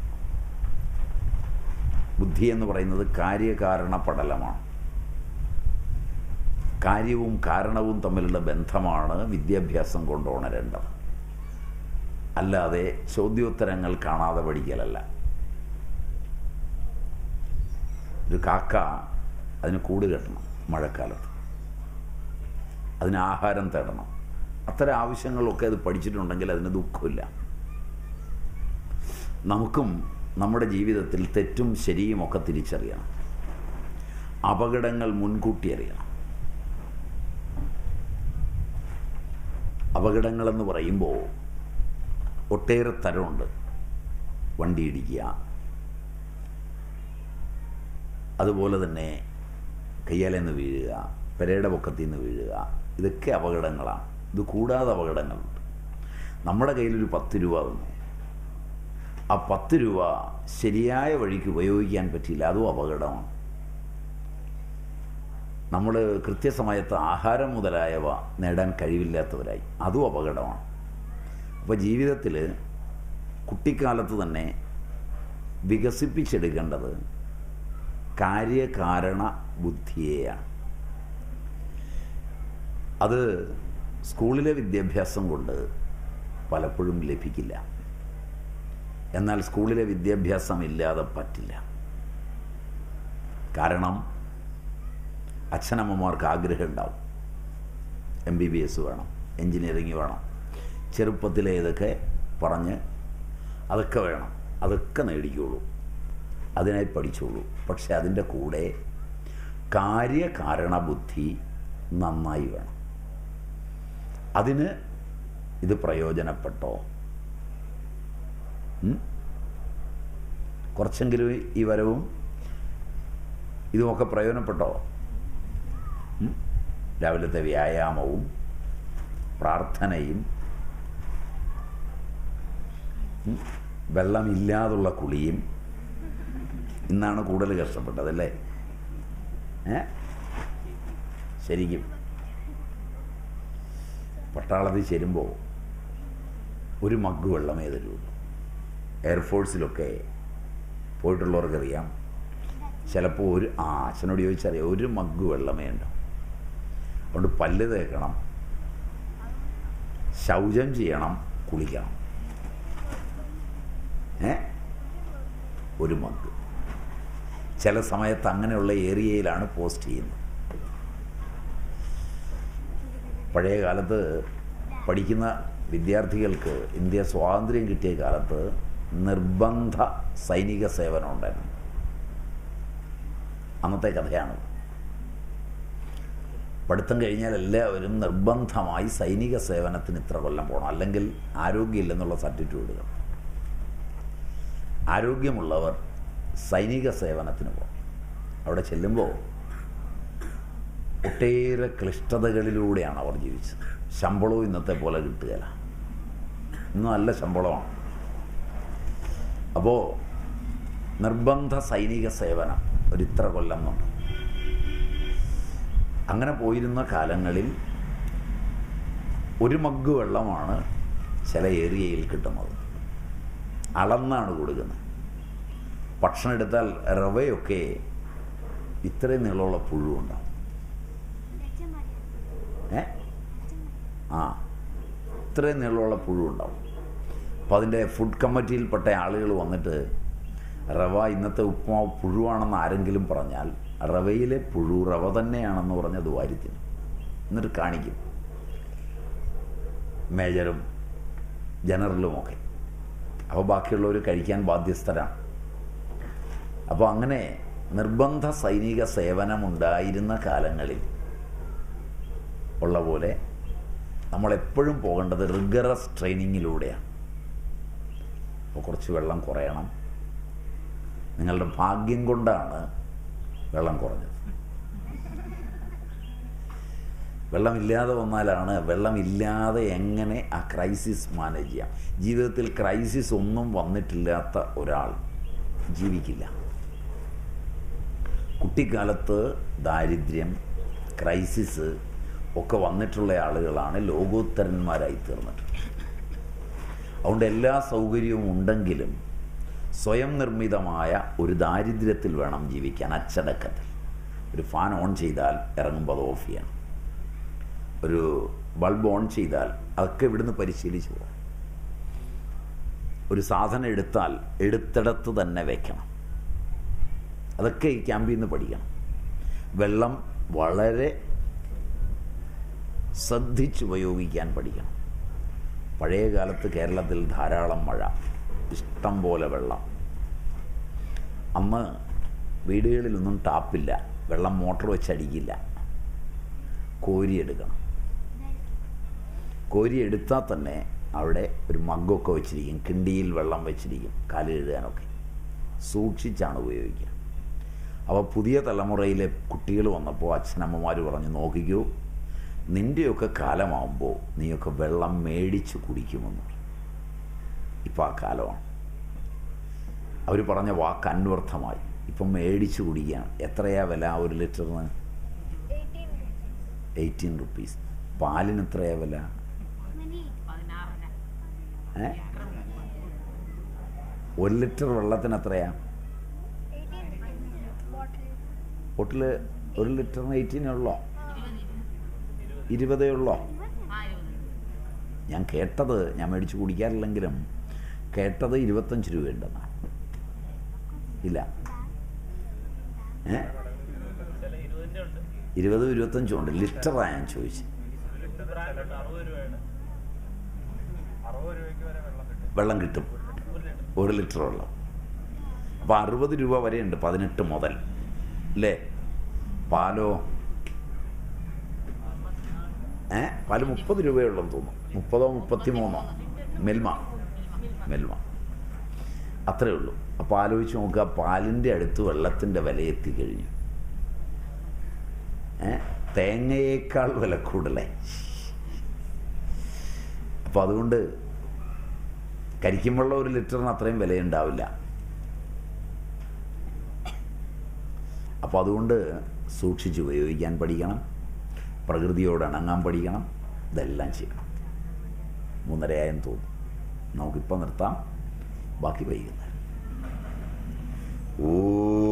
ബുദ്ധി എന്ന് പറയുന്നത് കാര്യകാരണ പടലമാണ്. കാര്യവും കാരണവും തമ്മിലുള്ള ബന്ധമാണ് വിദ്യാഭ്യാസം കൊണ്ട് ഉണരേണ്ടത്. അല്ലാതെ ചോദ്യോത്തരങ്ങൾ കാണാതെ പഠിക്കലല്ല. ഒരു കാക്ക അതിന് കൂട് കെട്ടണം, മഴക്കാലത്ത് അതിന് ആഹാരം തേടണം. അത്തരം ആവശ്യങ്ങളൊക്കെ അത് പഠിച്ചിട്ടുണ്ടെങ്കിൽ അതിന് ദുഃഖമില്ല. നമുക്കും നമ്മുടെ ജീവിതത്തിൽ തെറ്റും ശരിയും ഒക്കെ തിരിച്ചറിയണം. അപകടങ്ങൾ മുൻകൂട്ടി അറിയണം. അപകടങ്ങളെന്ന് പറയുമ്പോൾ ഒട്ടേറെ തരമുണ്ട്. വണ്ടി ഇടിക്കുക, അതുപോലെ തന്നെ കയ്യാലേന്ന് വീഴുക, പെരയുടെ പൊക്കത്തിൽ നിന്ന് വീഴുക, ഇതൊക്കെ അപകടങ്ങളാണ്. ഇത് കൂടാതെ അപകടങ്ങളുണ്ട്. നമ്മുടെ കയ്യിലൊരു 10 രൂപ തന്നു, ആ 10 രൂപ ശരിയായ വഴിക്ക് ഉപയോഗിക്കാൻ പറ്റിയില്ല, അതും അപകടമാണ്. നമ്മൾ കൃത്യസമയത്ത് ആഹാരം മുതലായവ നേടാൻ കഴിവില്ലാത്തവരായി, അതും അപകടമാണ്. അപ്പോൾ ജീവിതത്തിൽ കുട്ടിക്കാലത്ത് തന്നെ വികസിപ്പിച്ചെടുക്കേണ്ടത് കാര്യകാരണ ബുദ്ധിയെയാണ്. അത് സ്കൂളിലെ വിദ്യാഭ്യാസം കൊണ്ട് പലപ്പോഴും ലഭിക്കില്ല. എന്നാൽ സ്കൂളിലെ വിദ്യാഭ്യാസം ഇല്ലാതെ പറ്റില്ല. കാരണം അച്ഛനമ്മമാർക്ക് ആഗ്രഹം ഉണ്ടാവും. MBBS വേണം, എൻജിനീയറിങ് വേണം, ചെറുപ്പത്തിലെ ഇതൊക്കെ പറഞ്ഞ് അതൊക്കെ വേണം, അതൊക്കെ നേടിക്കോളൂ, അതിനായി പഠിച്ചോളൂ. പക്ഷെ അതിൻ്റെ കൂടെ കാര്യകാരണ ബുദ്ധി നന്നായി വേണം. അതിന് ഇത് പ്രയോജനപ്പെട്ടോ? കുറച്ചെങ്കിലും ഈ വരവും ഇതുമൊക്കെ പ്രയോജനപ്പെട്ടോ? രാവിലത്തെ വ്യായാമവും പ്രാർത്ഥനയും വെള്ളമില്ലാതുള്ള കുളിയും. ഇന്നാണ് കൂടുതൽ കഷ്ടപ്പെട്ടതല്ലേ? ശരിക്കും പട്ടാളത്തിൽ ചേരുമ്പോൾ ഒരു മഗ് വെള്ളമേ തരുള്ളൂ. എയർഫോഴ്സിലൊക്കെ പോയിട്ടുള്ളവർക്കറിയാം. ചിലപ്പോൾ അച്ഛനോട് ചോദിച്ചറിയാം, ഒരു മഗ് വെള്ളമേ ഉണ്ടാവും. അതുകൊണ്ട് പല്ല് തേക്കണം, ശൗചം ചെയ്യണം, കുളിക്കണം. ഒരു മഗ്. ചില സമയത്ത് അങ്ങനെയുള്ള ഏരിയയിലാണ് പോസ്റ്റ് ചെയ്യുന്നത്. പഴയ കാലത്ത് പഠിക്കുന്ന വിദ്യാർത്ഥികൾക്ക് ഇന്ത്യ സ്വാതന്ത്ര്യം കിട്ടിയ കാലത്ത് നിർബന്ധ സൈനിക സേവനം ഉണ്ടായിരുന്നു. അന്നത്തെ കഥയാണ്. പഠിത്തം കഴിഞ്ഞാൽ എല്ലാവരും നിർബന്ധമായി സൈനിക സേവനത്തിന് ഇത്ര കൊല്ലം പോകണം, അല്ലെങ്കിൽ ആരോഗ്യമില്ലെന്നുള്ള സർട്ടിഫിക്കറ്റ് ഇടുക. ആരോഗ്യമുള്ളവർ സൈനിക സേവനത്തിന് പോകും. അവിടെ ചെല്ലുമ്പോൾ ഒട്ടേറെ ക്ലിഷ്ടതകളിലൂടെയാണ് അവർ ജീവിച്ചത്. ശമ്പളവും ഇന്നത്തെ പോലെ കിട്ടുകയില്ല. ഇന്ന് നല്ല ശമ്പളമാണ്. അപ്പോൾ നിർബന്ധ സൈനിക സേവനം ഒരിത്ര കൊല്ലം എന്നുണ്ട്. അങ്ങനെ പോയിരുന്ന കാലങ്ങളിൽ ഒരു മഗ് വെള്ളമാണ് ചില ഏരിയയിൽ കിട്ടുന്നത്. അളന്നാണ് കൊടുക്കുന്നത്. ഭക്ഷണം എടുത്താൽ റവയൊക്കെ ഇത്രയും നീളമുള്ള പുഴുവുണ്ടാവും. ഇത്രയും നീളമുള്ള പുഴുവുണ്ടാവും. അപ്പോൾ അതിൻ്റെ ഫുഡ് കമ്മിറ്റിയിൽപ്പെട്ട ആളുകൾ വന്നിട്ട് റവ ഇന്നത്തെ ഉപ്പുമാവ് പുഴുവാണെന്ന് ആരെങ്കിലും പറഞ്ഞാൽ റവയിലെ പുഴു റവ തന്നെയാണെന്ന് പറഞ്ഞത് വാരിത്തിന് എന്നിട്ട് കാണിക്കും, മേജറും ജനറലുമൊക്കെ. അപ്പോൾ ബാക്കിയുള്ളവർ കഴിക്കാൻ ബാധ്യസ്ഥരാണ്. അപ്പോൾ അങ്ങനെ നിർബന്ധ സൈനിക സേവനമുണ്ടായിരുന്ന കാലങ്ങളിൽ ഉള്ള പോലെ നമ്മളെപ്പോഴും പോകേണ്ടത് റിഗറസ് ട്രെയിനിങ്ങിലൂടെയാണ്. അപ്പോൾ കുറച്ച് വെള്ളം കുറയണം. നിങ്ങളുടെ ഭാഗ്യം കൊണ്ടാണ് വെള്ളം കുറഞ്ഞത്. വെള്ളമില്ലാതെ വന്നാലാണ് വെള്ളമില്ലാതെ എങ്ങനെ ആ ക്രൈസിസ് മാനേജ് ചെയ്യാം. ജീവിതത്തിൽ ക്രൈസിസ് ഒന്നും വന്നിട്ടില്ലാത്ത ഒരാൾ ജീവിക്കില്ല. കുട്ടിക്കാലത്ത് ദാരിദ്ര്യം, ക്രൈസിസ് ഒക്കെ വന്നിട്ടുള്ള ആളുകളാണ് ലോകോത്തരന്മാരായി തീർന്നിട്ട്. അതുകൊണ്ട് എല്ലാ സൗകര്യവും ഉണ്ടെങ്കിലും സ്വയം നിർമ്മിതമായ ഒരു ദാരിദ്ര്യത്തിൽ വേണം ജീവിക്കാൻ. അച്ചടക്കത്തിൽ ഒരു ഫാൻ ഓൺ ചെയ്താൽ ഇറങ്ങുമ്പോൾ അത് ഓഫ് ചെയ്യണം. ഒരു ബൾബ് ഓൺ ചെയ്താൽ അതൊക്കെ ഇവിടുന്ന് പരിശീലിച്ചു പോകാം. ഒരു സാധനം എടുത്താൽ എടുത്തിടത്ത് തന്നെ വയ്ക്കണം. അതൊക്കെ ഈ ക്യാമ്പിൽ നിന്ന് പഠിക്കണം. വെള്ളം വളരെ ശ്രദ്ധിച്ചുപയോഗിക്കാൻ പഠിക്കണം. പഴയ കാലത്ത് കേരളത്തിൽ ധാരാളം മഴ, ഇഷ്ടം പോലെ വെള്ളം. അന്ന് വീടുകളിലൊന്നും ടാപ്പില്ല, വെള്ളം മോട്ടോർ വെച്ചടിക്കില്ല, കോരിയെടുക്കണം. കോരിയെടുത്താൽ തന്നെ അവിടെ ഒരു മഗ്ഗൊക്കെ വെച്ചിരിക്കും, കിണ്ടിയിൽ വെള്ളം വെച്ചിരിക്കും, കാല് കഴുകാനൊക്കെ. സൂക്ഷിച്ചാണ് ഉപയോഗിക്കുക. അപ്പോൾ പുതിയ തലമുറയിലെ കുട്ടികൾ വന്നപ്പോൾ അച്ഛനമ്മമാർ പറഞ്ഞു, നോക്കിക്കൂ, നിൻ്റെയൊക്കെ കാലമാകുമ്പോൾ നീയൊക്കെ വെള്ളം മേടിച്ച് കുടിക്കുമെന്ന്. ഇപ്പം ആ കാലമാണ്. അവർ പറഞ്ഞ വാക്ക് അന്വർത്ഥമായി. ഇപ്പം മേടിച്ച് കുടിക്കുകയാണ്. എത്രയാ വില ഒരു ലിറ്ററിന്? 18 റുപ്പീസ്. പാലിന് എത്രയാ വില? 1 ലിറ്റർ വെള്ളത്തിന് എത്രയാ? ബോട്ടിൽ 1 ലിറ്ററിന് 18 ഉള്ളോ? 20 ഉള്ളോ? ഞാൻ കേട്ടത്, ഞാൻ മേടിച്ച് കുടിക്കാറില്ലെങ്കിലും കേട്ടത് 25 രൂപയുണ്ടെന്നാണ്. ഇല്ല, 20, 25 ഉണ്ട്. ലിറ്ററാണ് ഞാൻ ചോദിച്ചത്. വെള്ളം കിട്ടും, 1 ലിറ്റർ വെള്ളം. അപ്പോൾ 60 രൂപ വരെയുണ്ട്, 18 മുതൽ അല്ലേ? പാലോ? പാല് 30 രൂപയുള്ളെന്ന് തോന്നുന്നു. 30ഓ 33ഓ? മെൽമ അത്രയേ ഉള്ളൂ. അപ്പോൾ ആലോചിച്ച് നോക്കുക, പാലിൻ്റെ അടുത്ത് വെള്ളത്തിൻ്റെ വില എത്തിക്കഴിഞ്ഞു. തേങ്ങയേക്കാൾ വില കൂടുതലേ. അപ്പോൾ അതുകൊണ്ട് കരിക്കും വെള്ളം 1 ലിറ്ററിന് അത്രയും വിലയുണ്ടാവില്ല. അപ്പോൾ അതുകൊണ്ട് സൂക്ഷിച്ച് ഉപയോഗിക്കാൻ പഠിക്കണം, പ്രകൃതിയോട് ഇണങ്ങാൻ പഠിക്കണം, ഇതെല്ലാം ചെയ്യണം. 3:30 തോന്നും. നമുക്കിപ്പോൾ നിർത്താം, ബാക്കി വൈകുന്നേരം.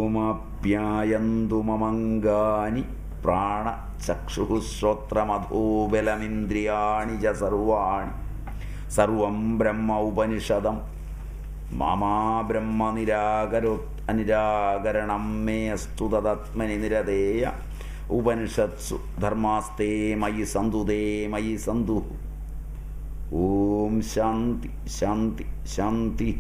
ഓമപ്യായന്തു മമംഗാനി പ്രാണചക്ഷുശ്രോത്രമധോബലമിന്ദ്രിയാണി ച സർവാണി സർവം ബ്രഹ്മ ഉപനിഷദം മാമാ ബ്രഹ്മ നിരാകരണം മേ അസ്തു തദാത്മനി നിരതേയ ഉപനിഷത്സു ധർമാസ്തേ മയി സന്തു തേ മയി സന്തു. ഓം ശാന്തി ശാന്തി ശാന്തി.